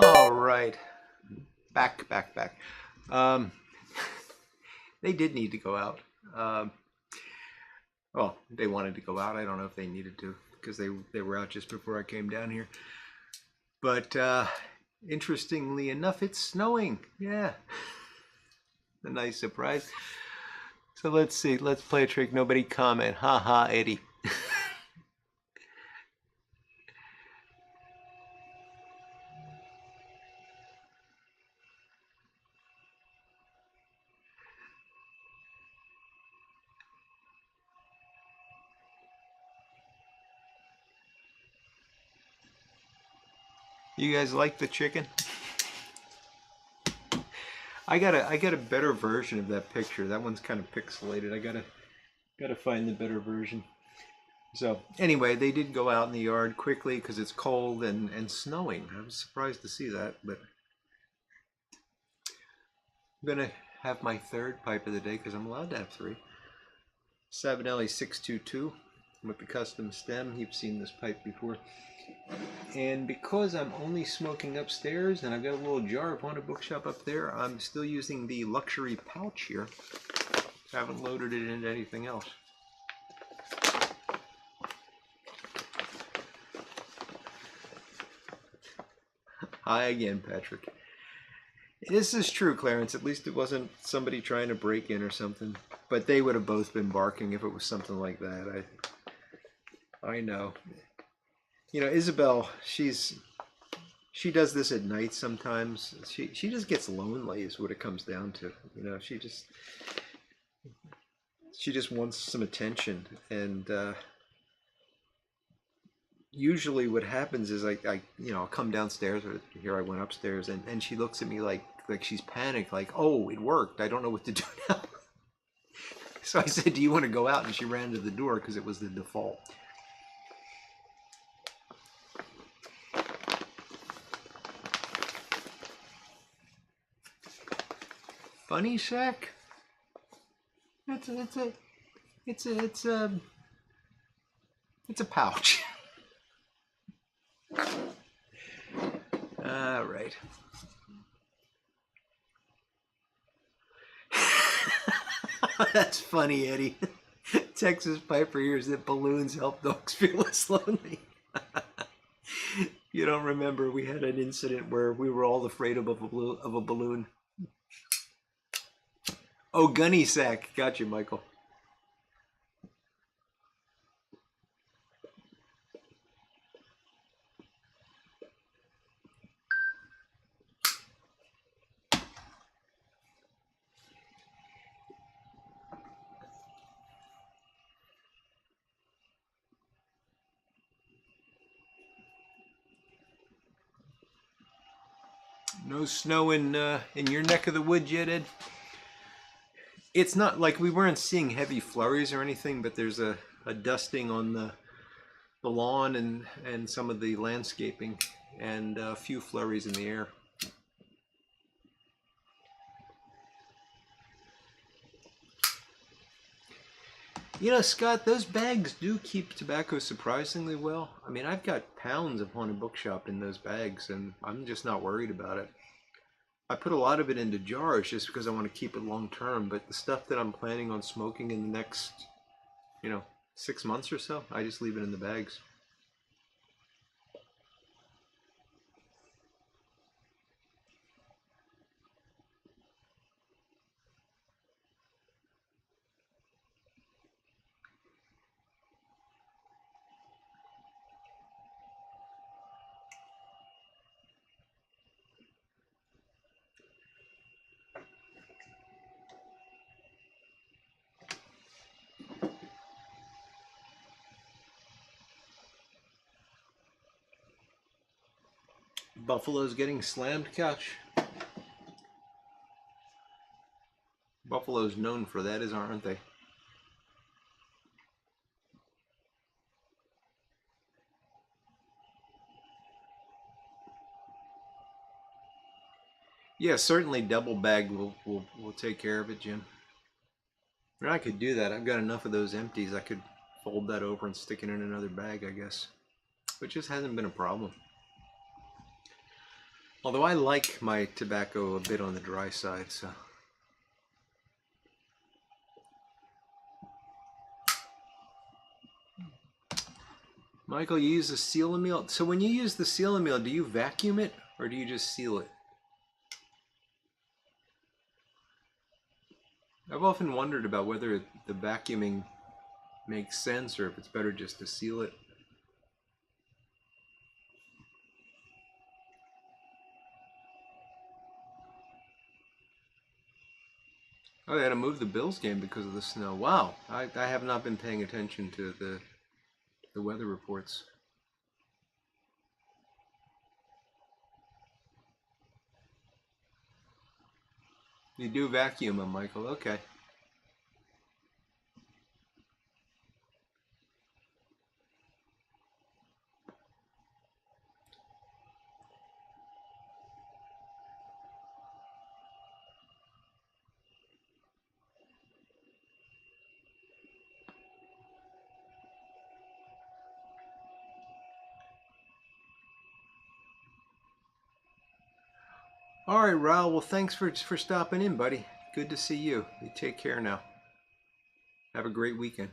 All right. Back. Um, they did need to go out. Well, they wanted to go out. I don't know if they needed to because they were out just before I came down here. But interestingly enough, it's snowing. Yeah. A nice surprise. So let's see. Let's play a trick. Nobody comment. Ha ha, Eddie. You guys like the chicken? I got a better version of that picture. That one's kind of pixelated. I gotta find the better version. So anyway, they did go out in the yard quickly because it's cold and snowing. I was surprised to see that, but I'm gonna have my third pipe of the day because I'm allowed to have three. Savinelli 622 with the custom stem. You've seen this pipe before. And because I'm only smoking upstairs and I've got a little jar of Haunted Bookshop up there, I'm still using the luxury pouch here. Haven't loaded it into anything else. Hi again, Patrick. This is true, Clarence. At least it wasn't somebody trying to break in or something. But they would have both been barking if it was something like that. I know. You know, Isabel, she does this at night sometimes. She just gets lonely is what it comes down to. You know, she just wants some attention. And usually what happens is I you know, I'll come downstairs, or here I went upstairs, and she looks at me like she's panicked, like, oh, it worked. I don't know what to do now. So I said, do you want to go out? And she ran to the door because it was the default. Funny sack? It's a pouch. All right. That's funny, Eddie. Texas Piper hears that balloons help dogs feel less lonely. You don't remember we had an incident where we were all afraid of a balloon. Oh, gunny sack. Got you, Michael. No snow in your neck of the woods yet, Ed? It's not like we weren't seeing heavy flurries or anything, but there's a dusting on the lawn and some of the landscaping, and a few flurries in the air. You know, Scott, those bags do keep tobacco surprisingly well. I mean, I've got pounds of Haunted Bookshop in those bags, and I'm just not worried about it. I put a lot of it into jars just because I want to keep it long term, but the stuff that I'm planning on smoking in the next, you know, 6 months or so, I just leave it in the bags. Buffalo's getting slammed, Couch. Buffalo's known for that, aren't they? Yeah, certainly double bag will take care of it, Jim. And I could do that. I've got enough of those empties. I could fold that over and stick it in another bag, I guess. But just hasn't been a problem. Although I like my tobacco a bit on the dry side, so. Michael, you use the seal meal. So when you use the seal meal, do you vacuum it or do you just seal it? I've often wondered about whether the vacuuming makes sense or if it's better just to seal it. Oh, they had to move the Bills game because of the snow. Wow, I have not been paying attention to the weather reports. You do vacuum them, Michael. Okay. All right, Raul. Well, thanks for stopping in, buddy. Good to see you. You take care now. Have a great weekend.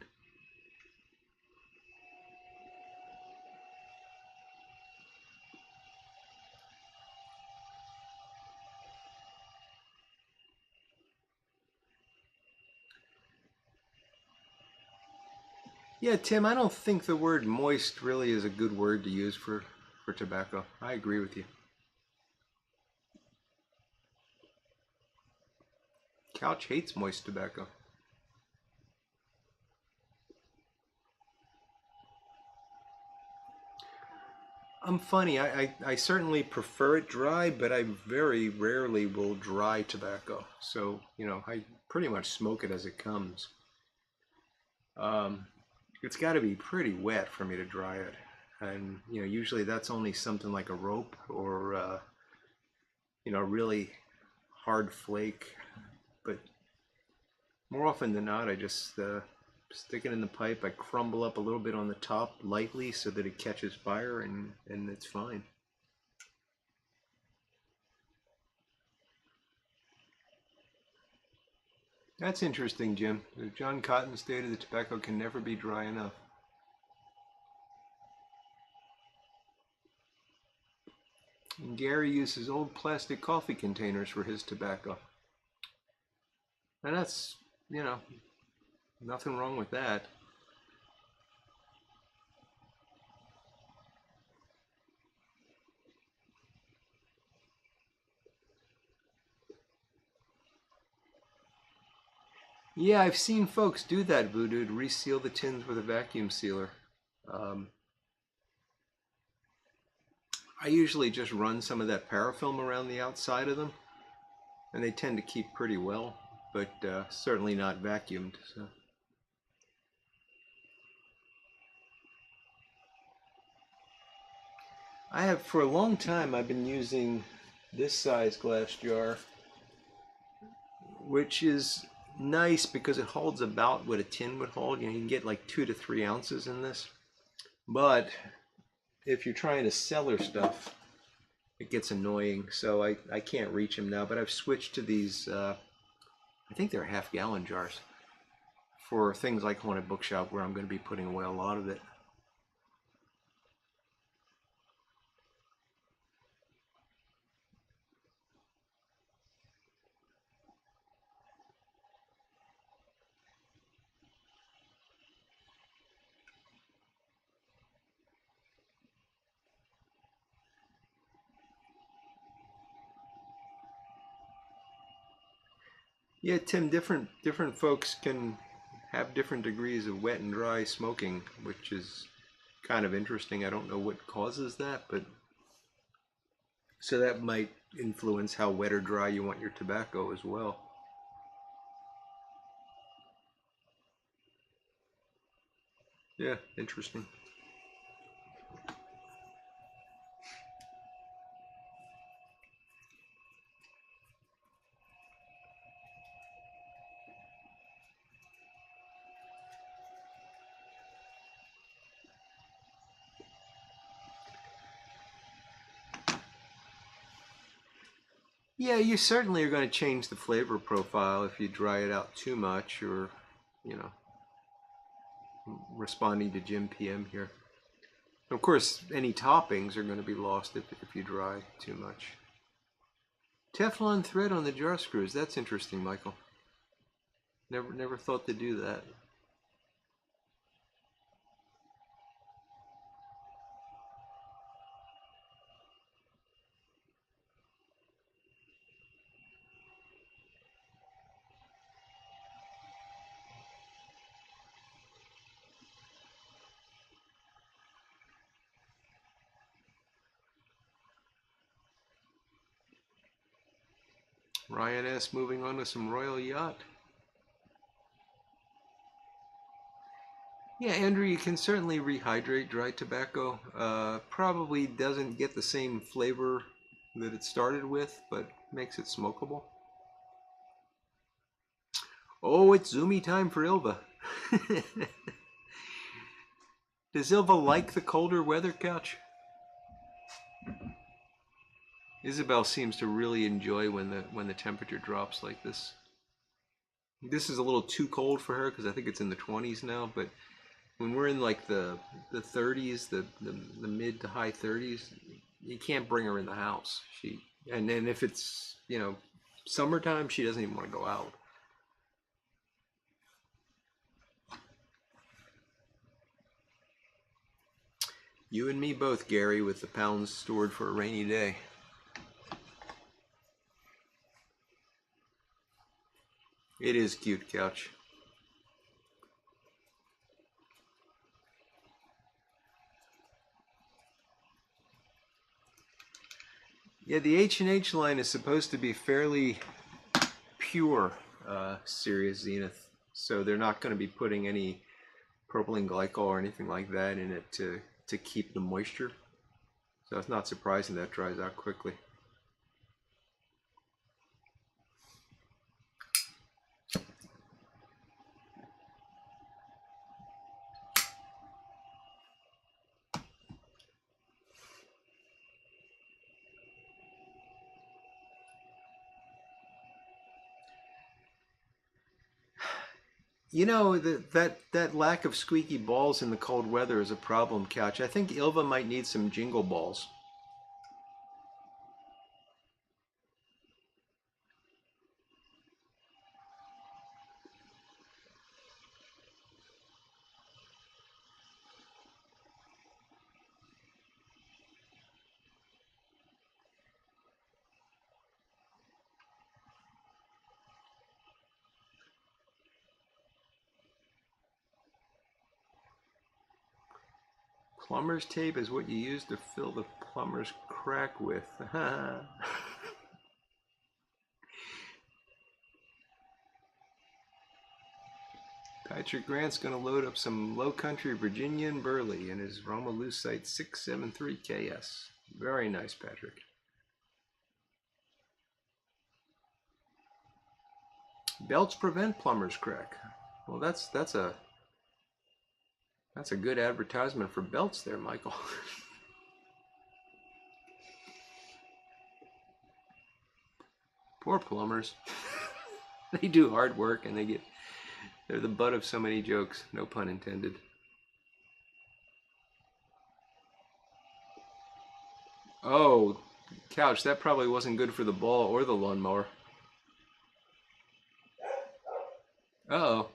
Yeah, Tim, I don't think the word moist really is a good word to use for tobacco. I agree with you. Couch hates moist tobacco. I'm funny. I certainly prefer it dry, but I very rarely will dry tobacco. So, I pretty much smoke it as it comes. Um, it's got to be pretty wet for me to dry it. And, usually that's only something like a rope or, really hard flake. But more often than not, I just stick it in the pipe. I crumble up a little bit on the top lightly so that it catches fire and it's fine. That's interesting, Jim. John Cotton stated the tobacco can never be dry enough. And Gary uses old plastic coffee containers for his tobacco. And that's, nothing wrong with that. Yeah, I've seen folks do that, Voodoo, to reseal the tins with a vacuum sealer. Um, I usually just run some of that parafilm around the outside of them, and they tend to keep pretty well, but certainly not vacuumed. So. For a long time, I've been using this size glass jar, which is nice because it holds about what a tin would hold. You can get like 2 to 3 ounces in this. But if you're trying to cellar stuff, it gets annoying. So I can't reach them now. But I've switched to these, I think they're half-gallon jars for things like Haunted Bookshop where I'm going to be putting away a lot of it. Yeah, Tim, different folks can have different degrees of wet and dry smoking, which is kind of interesting. I don't know what causes that, but so that might influence how wet or dry you want your tobacco as well. Yeah, interesting. Yeah, you certainly are going to change the flavor profile if you dry it out too much, or, you know, responding to Jim PM here. Of course, any toppings are going to be lost if you dry too much. Teflon thread on the jar screws. That's interesting, Michael. Never thought to do that. Ryan S. moving on to some Royal Yacht. Yeah, Andrew, you can certainly rehydrate dry tobacco. Probably doesn't get the same flavor that it started with, but makes it smokable. Oh, it's zoomy time for Ilva. Does Ilva like the colder weather, Couch? Isabel seems to really enjoy when the temperature drops like this. This is a little too cold for her because I think it's in the 20s now, but when we're in like the 30s, the mid to high 30s, you can't bring her in the house. And then if it's, summertime, she doesn't even want to go out. You and me both, Gary, with the pounds stored for a rainy day. It is cute, Couch. Yeah, the H&H line is supposed to be fairly pure Sirius Zenith, so they're not going to be putting any propylene glycol or anything like that in it to keep the moisture. So it's not surprising that dries out quickly. That lack of squeaky balls in the cold weather is a problem, Couch. I think Ilva might need some jingle balls. Plumber's tape is what you use to fill the plumber's crack with. Patrick Grant's going to load up some low country Virginia and Burley in his Romulus-site 673KS. Very nice, Patrick. Belts prevent plumber's crack. Well, that's a good advertisement for belts there, Michael. Poor plumbers. They do hard work and they're the butt of so many jokes, no pun intended. Oh, Couch, that probably wasn't good for the ball or the lawnmower. Uh-oh.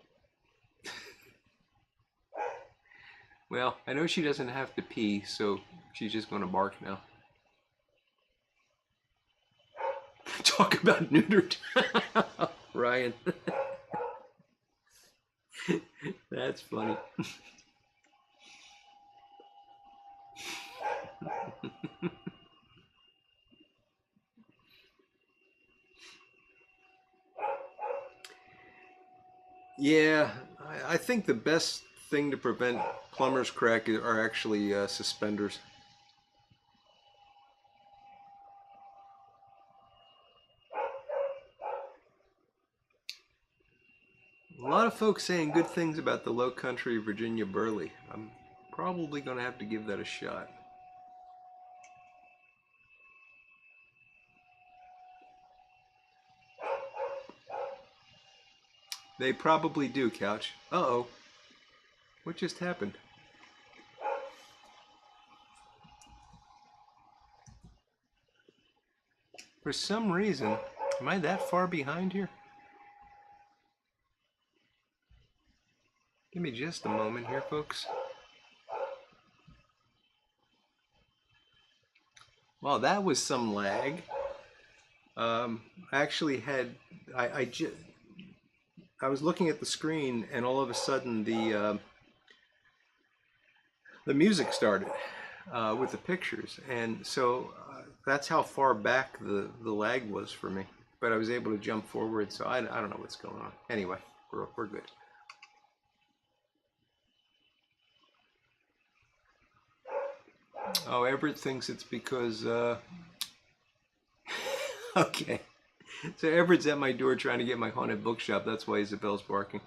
Well, I know she doesn't have to pee, so she's just going to bark now. Talk about neutered. Ryan. That's funny. Yeah, I think the best thing to prevent plumber's crack are actually suspenders. A lot of folks saying good things about the low country Virginia Burley. I'm probably going to have to give that a shot. They probably do, Couch. Uh-oh. What just happened? For some reason, am I that far behind here? Give me just a moment here, folks. Well, that was some lag. I actually had I was looking at the screen, and all of a sudden the music started with the pictures, and so that's how far back the lag was for me. But I was able to jump forward, so I don't know what's going on. Anyway, we're good. Oh, Everett thinks it's because okay. So Everett's at my door trying to get my haunted bookshop. That's why Isabel's barking.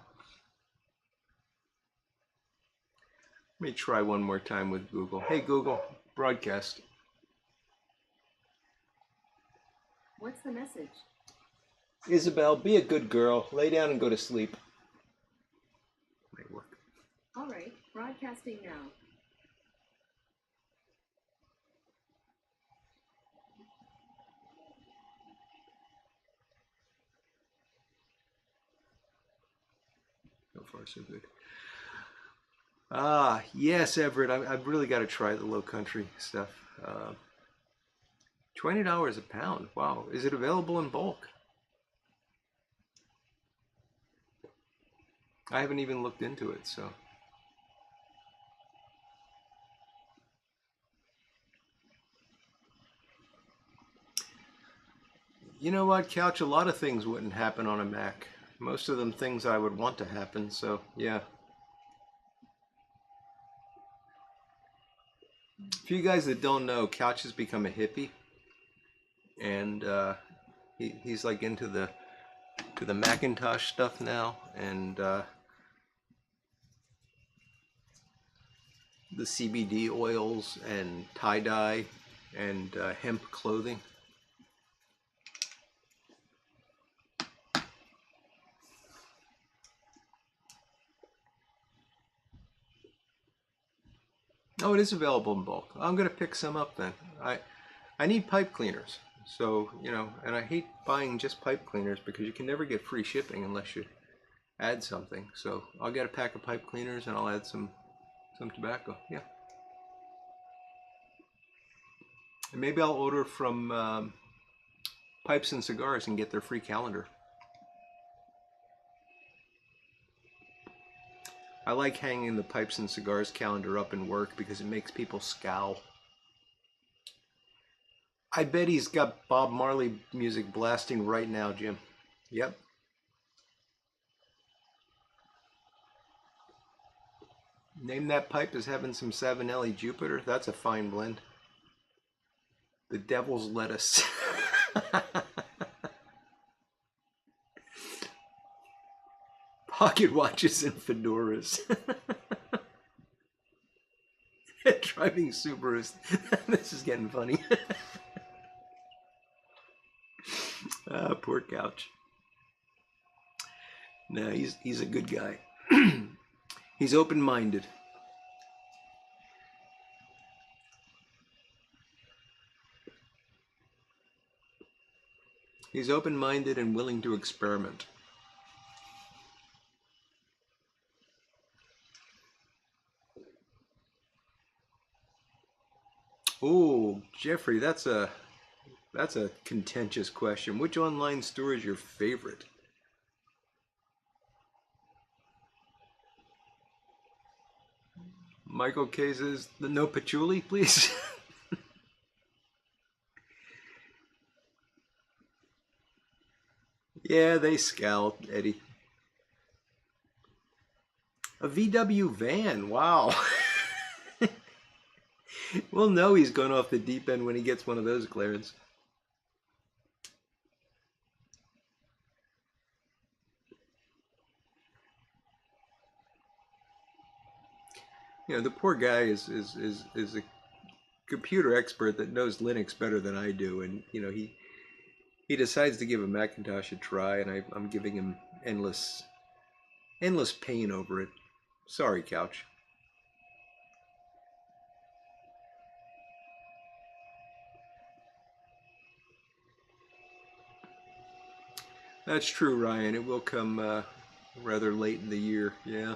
Let me try one more time with Google. Hey Google, broadcast. What's the message? Isabel, be a good girl. Lay down and go to sleep. Might work. All right, broadcasting now. So far, so good. Ah, yes, Everett. I've really got to try the low country stuff. $20 a pound. Wow. Is it available in bulk? I haven't even looked into it, so. You know what, Couch? A lot of things wouldn't happen on a Mac. Most of them things I would want to happen, so yeah. For you guys that don't know, Couch has become a hippie, and he's like into the Macintosh stuff now, and the CBD oils and tie-dye and hemp clothing. Oh, it is available in bulk. I'm gonna pick some up then. I need pipe cleaners, so you know, and I hate buying just pipe cleaners because you can never get free shipping unless you add something. So I'll get a pack of pipe cleaners and I'll add some tobacco. Yeah, and maybe I'll order from Pipes and Cigars and get their free calendar. I like hanging the Pipes and Cigars calendar up in work because it makes people scowl. I bet he's got Bob Marley music blasting right now, Jim. Yep. Name that pipe as having some Savinelli Jupiter. That's a fine blend. The Devil's Lettuce. Pocket watches and fedoras. Driving Subarus. This is getting funny. Poor Couch. No, he's a good guy. He's open-minded. He's open-minded and willing to experiment. Oh, Jeffrey, that's a contentious question. Which online store is your favorite? Michael K says, no patchouli, please. Yeah, they scowl, Eddie. A VW van, wow. We'll know he's going off the deep end when he gets one of those clearance. You know, the poor guy is a computer expert that knows Linux better than I do, and you know he decides to give a Macintosh a try, and I'm giving him endless endless pain over it. Sorry, Couch. That's true, Ryan. It will come rather late in the year. Yeah.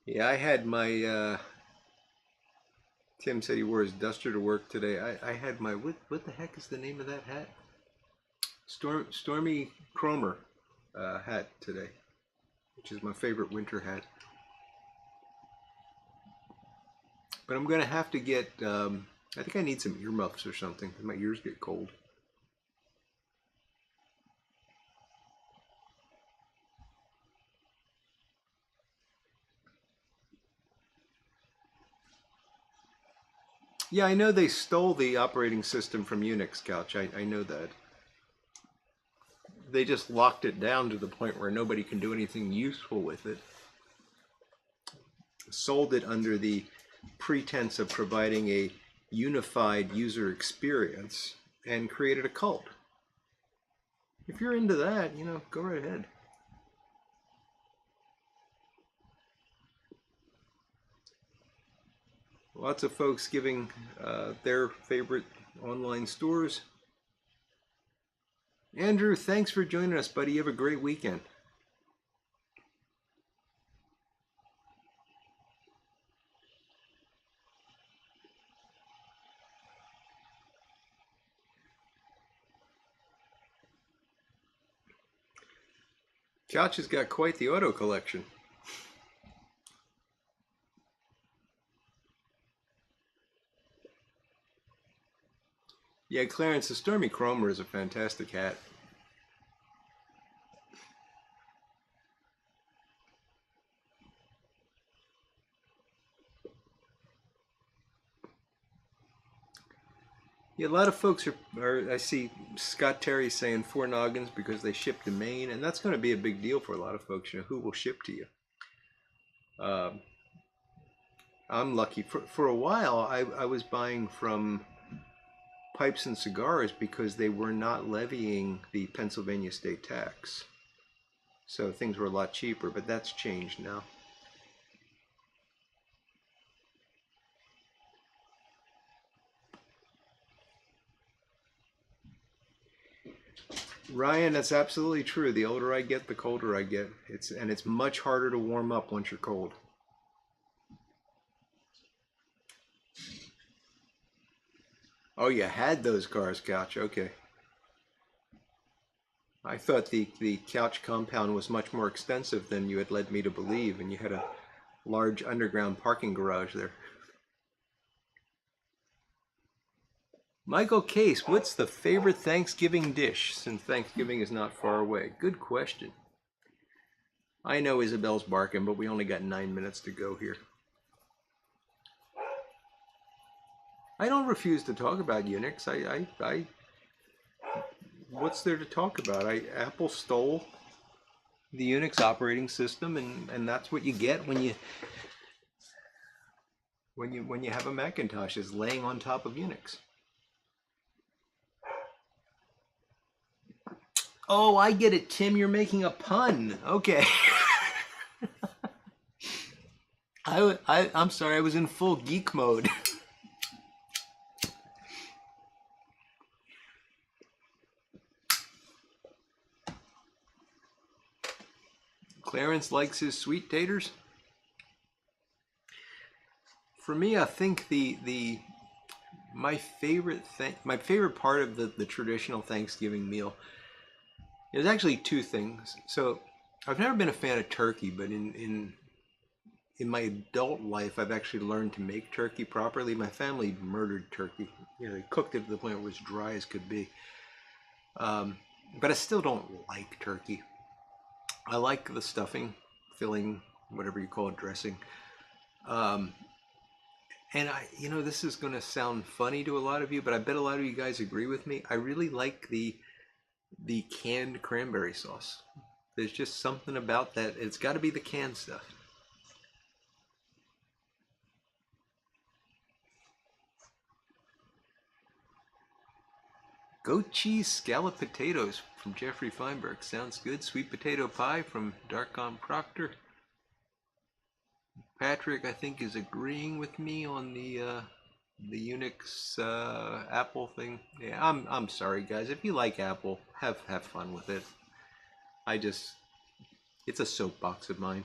Yeah, I had my Tim said he wore his duster to work today. I had my what the heck is the name of that hat? Stormy Cromer hat today, which is my favorite winter hat. But I'm gonna have to get. I think I need some earmuffs or something. My ears get cold. Yeah, I know they stole the operating system from Unix, Couch. I know that. They just locked it down to the point where nobody can do anything useful with it. Sold it under the pretense of providing a unified user experience and created a cult. If you're into that, go right ahead. Lots of folks giving their favorite online stores. Andrew, thanks for joining us, buddy. You have a great weekend. Couch has got quite the auto collection. Yeah, Clarence, the Stormy Cromer is a fantastic hat. Yeah, a lot of folks I see Scott Terry saying 4 noggins because they ship to Maine, and that's going to be a big deal for a lot of folks. Who will ship to you? I'm lucky. For a while, I was buying from Pipes and Cigars because they were not levying the Pennsylvania state tax. So things were a lot cheaper, but that's changed now. Ryan, that's absolutely true. The older I get, the colder I get. It's much harder to warm up once you're cold. Oh, you had those cars, Couch. Okay. I thought the Couch compound was much more extensive than you had led me to believe, and you had a large underground parking garage there. Michael Case, what's the favorite Thanksgiving dish since Thanksgiving is not far away? Good question. I know Isabel's barking, but we only got 9 minutes to go here. I don't refuse to talk about Unix. What's there to talk about? Apple stole the Unix operating system, and that's what you get when you have a Macintosh is laying on top of Unix. Oh, I get it, Tim. You're making a pun. Okay. I'm sorry. I was in full geek mode. Clarence likes his sweet taters. For me, I think my favorite part of the traditional Thanksgiving meal is actually two things. So I've never been a fan of turkey, but in my adult life, I've actually learned to make turkey properly. My family murdered turkey. They cooked it to the point where it was dry as could be. But I still don't like turkey. I like the stuffing, filling, whatever you call it, dressing. And this is going to sound funny to a lot of you, but I bet a lot of you guys agree with me. I really like the canned cranberry sauce. There's just something about that. It's got to be the canned stuff. Goat cheese scallop potatoes from Jeffrey Feinberg. Sounds good. Sweet potato pie from Darkon Proctor. Patrick, I think, is agreeing with me on the Unix Apple thing. Yeah, I'm sorry, guys. If you like Apple, have fun with it. It's a soapbox of mine.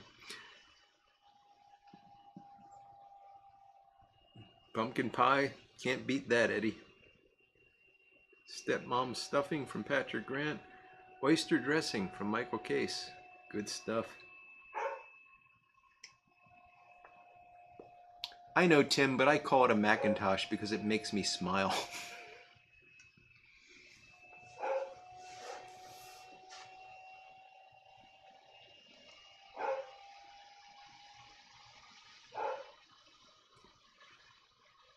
Pumpkin pie, can't beat that, Eddie. Stepmom stuffing from Patrick Grant. Oyster dressing from Michael Case. Good stuff. I know, Tim, but I call it a Macintosh because it makes me smile.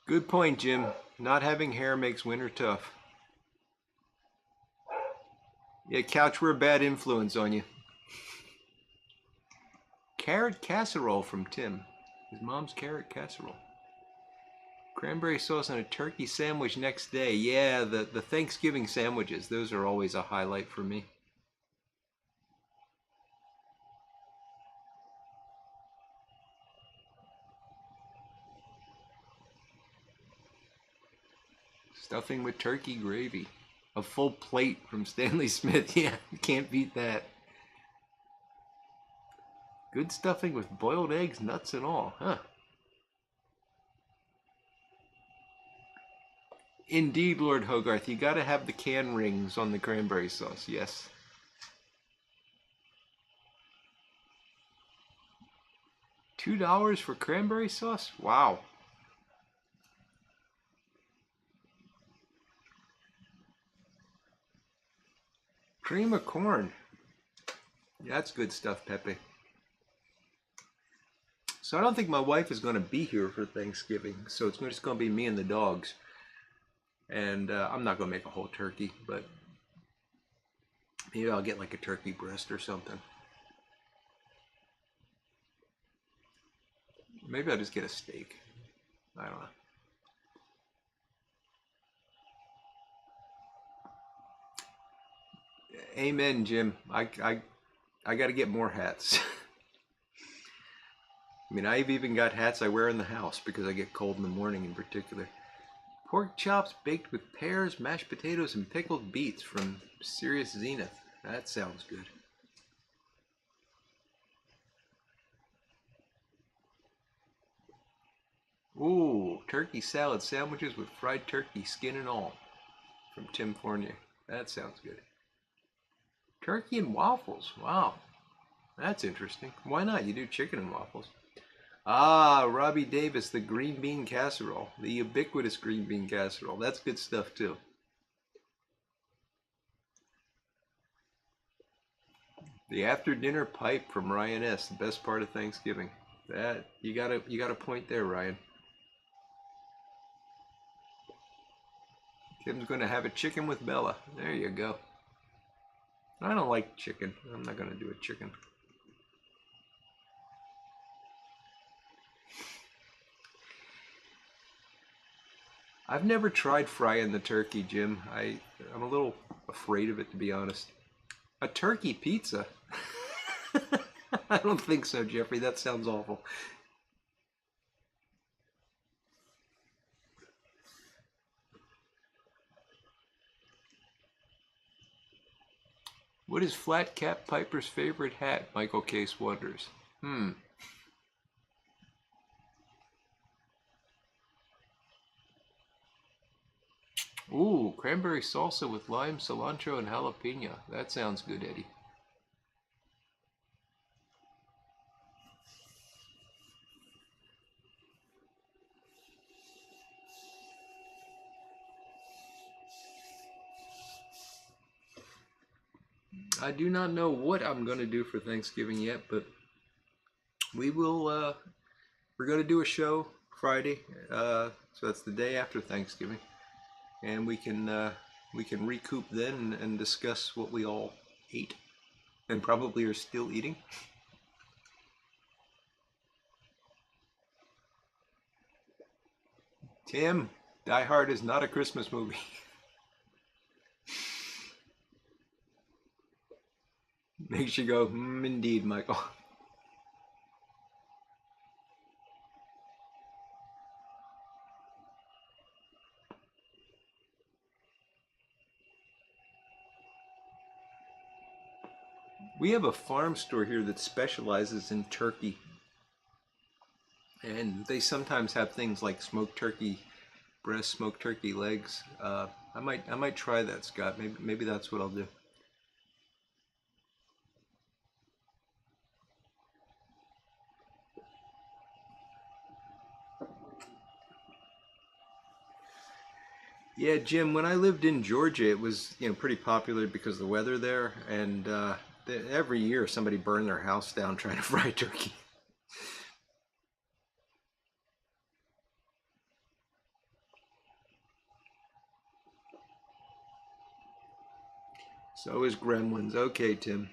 Good point, Jim. Not having hair makes winter tough. Yeah, couch, we're a bad influence on you. Carrot casserole from Tim. His mom's carrot casserole. Cranberry sauce on a turkey sandwich next day. Yeah, the Thanksgiving sandwiches. Those are always a highlight for me. Stuffing with turkey gravy. A full plate from Stanley Smith. Yeah, you can't beat that. Good stuffing with boiled eggs, nuts, and all. Huh. Indeed, Lord Hogarth, you gotta have the can rings on the cranberry sauce, yes. $2 for cranberry sauce? Wow. Cream of corn. That's good stuff, Pepe. So I don't think my wife is going to be here for Thanksgiving, so it's just going to be me and the dogs. And I'm not going to make a whole turkey, but maybe I'll get like a turkey breast or something. Maybe I'll just get a steak. I don't know. Amen, Jim. I got to get more hats. I mean, I've even got hats I wear in the house because I get cold in the morning in particular. Pork chops baked with pears, mashed potatoes, and pickled beets from Sirius Zenith. That sounds good. Ooh, turkey salad sandwiches with fried turkey, skin and all, from Tim Fournier. That sounds good. Turkey and waffles. Wow, that's interesting. Why not? You do chicken and waffles. Ah, Robbie Davis, the green bean casserole, the ubiquitous green bean casserole. That's good stuff too. The after dinner pipe from Ryan S. The best part of Thanksgiving. That you got a point there, Ryan. Tim's going to have a chicken with Bella. There you go. I don't like chicken. I'm not going to do a chicken. I've never tried frying the turkey, Jim. I'm a little afraid of it, to be honest. A turkey pizza? I don't think so, Jeffrey. That sounds awful. What is Flat Cap Piper's favorite hat? Michael Case wonders. Ooh, cranberry salsa with lime, cilantro, and jalapeno. That sounds good, Eddie. I do not know what I'm going to do for Thanksgiving yet, but we will, we're going to do a show Friday, so that's the day after Thanksgiving, and we can recoup then and discuss what we all ate and probably are still eating. Tim, Die Hard is not a Christmas movie. Makes you go, indeed, Michael. We have a farm store here that specializes in turkey. And they sometimes have things like smoked turkey breast, smoked turkey legs. I might try that, Scott. Maybe that's what I'll do. Yeah, Jim. When I lived in Georgia, it was pretty popular because of the weather there, and every year somebody burned their house down trying to fry turkey. So is Gremlins. Okay, Tim.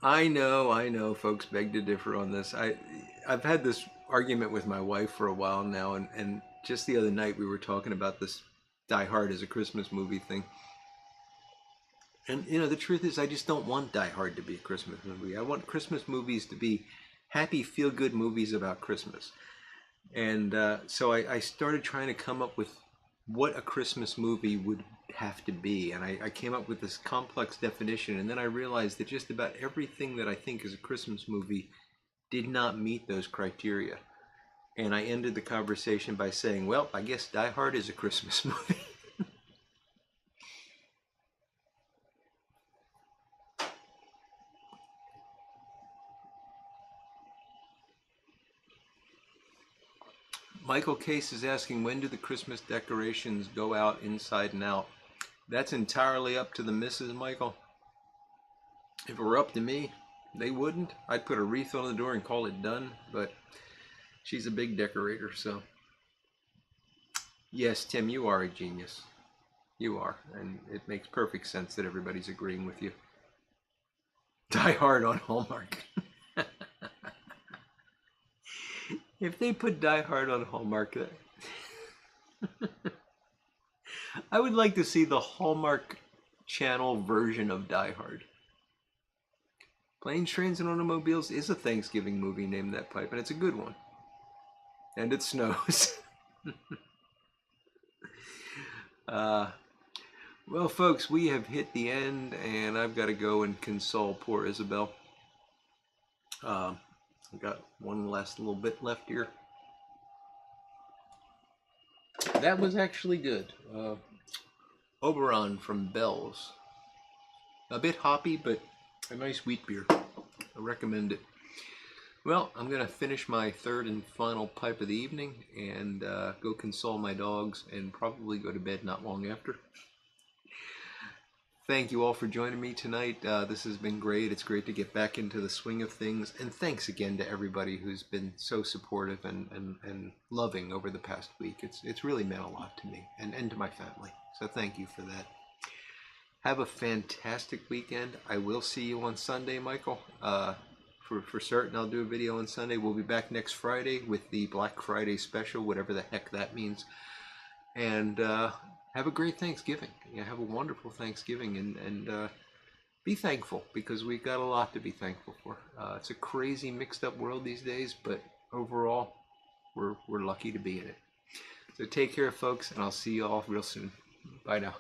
I know, folks beg to differ on this. I've had this argument with my wife for a while now, and just the other night we were talking about this Die Hard as a Christmas movie thing. And the truth is, I just don't want Die Hard to be a Christmas movie. I want Christmas movies to be happy, feel-good movies about Christmas. And so I started trying to come up with what a Christmas movie would have to be. And I came up with this complex definition. And then I realized that just about everything that I think is a Christmas movie did not meet those criteria. And I ended the conversation by saying, well, I guess Die Hard is a Christmas movie. Michael Case is asking, when do the Christmas decorations go out inside and out? That's entirely up to the missus, Michael. If it were up to me, they wouldn't. I'd put a wreath on the door and call it done, but she's a big decorator, so. Yes, Tim, you are a genius. You are, and it makes perfect sense that everybody's agreeing with you. Die Hard on Hallmark. If they put Die Hard on Hallmark, I would like to see the Hallmark Channel version of Die Hard. Planes, Trains, and Automobiles is a Thanksgiving movie named that pipe, and it's a good one. And it snows. Well, folks, we have hit the end, and I've got to go and console poor Isabel. I've got one last little bit left here. That was actually good. Oberon from Bell's. A bit hoppy, but a nice wheat beer. I recommend it. Well, I'm going to finish my third and final pipe of the evening and go console my dogs and probably go to bed not long after. Thank you all for joining me tonight. This has been great. It's great to get back into the swing of things. And thanks again to everybody who's been so supportive and loving over the past week. It's really meant a lot to me and to my family. So thank you for that. Have a fantastic weekend. I will see you on Sunday, Michael. For certain, I'll do a video on Sunday. We'll be back next Friday with the Black Friday special, whatever the heck that means. And have a great Thanksgiving. Yeah, have a wonderful Thanksgiving, and be thankful, because we've got a lot to be thankful for. It's a crazy, mixed up world these days, but overall, we're lucky to be in it. So take care, folks, and I'll see you all real soon. Bye now.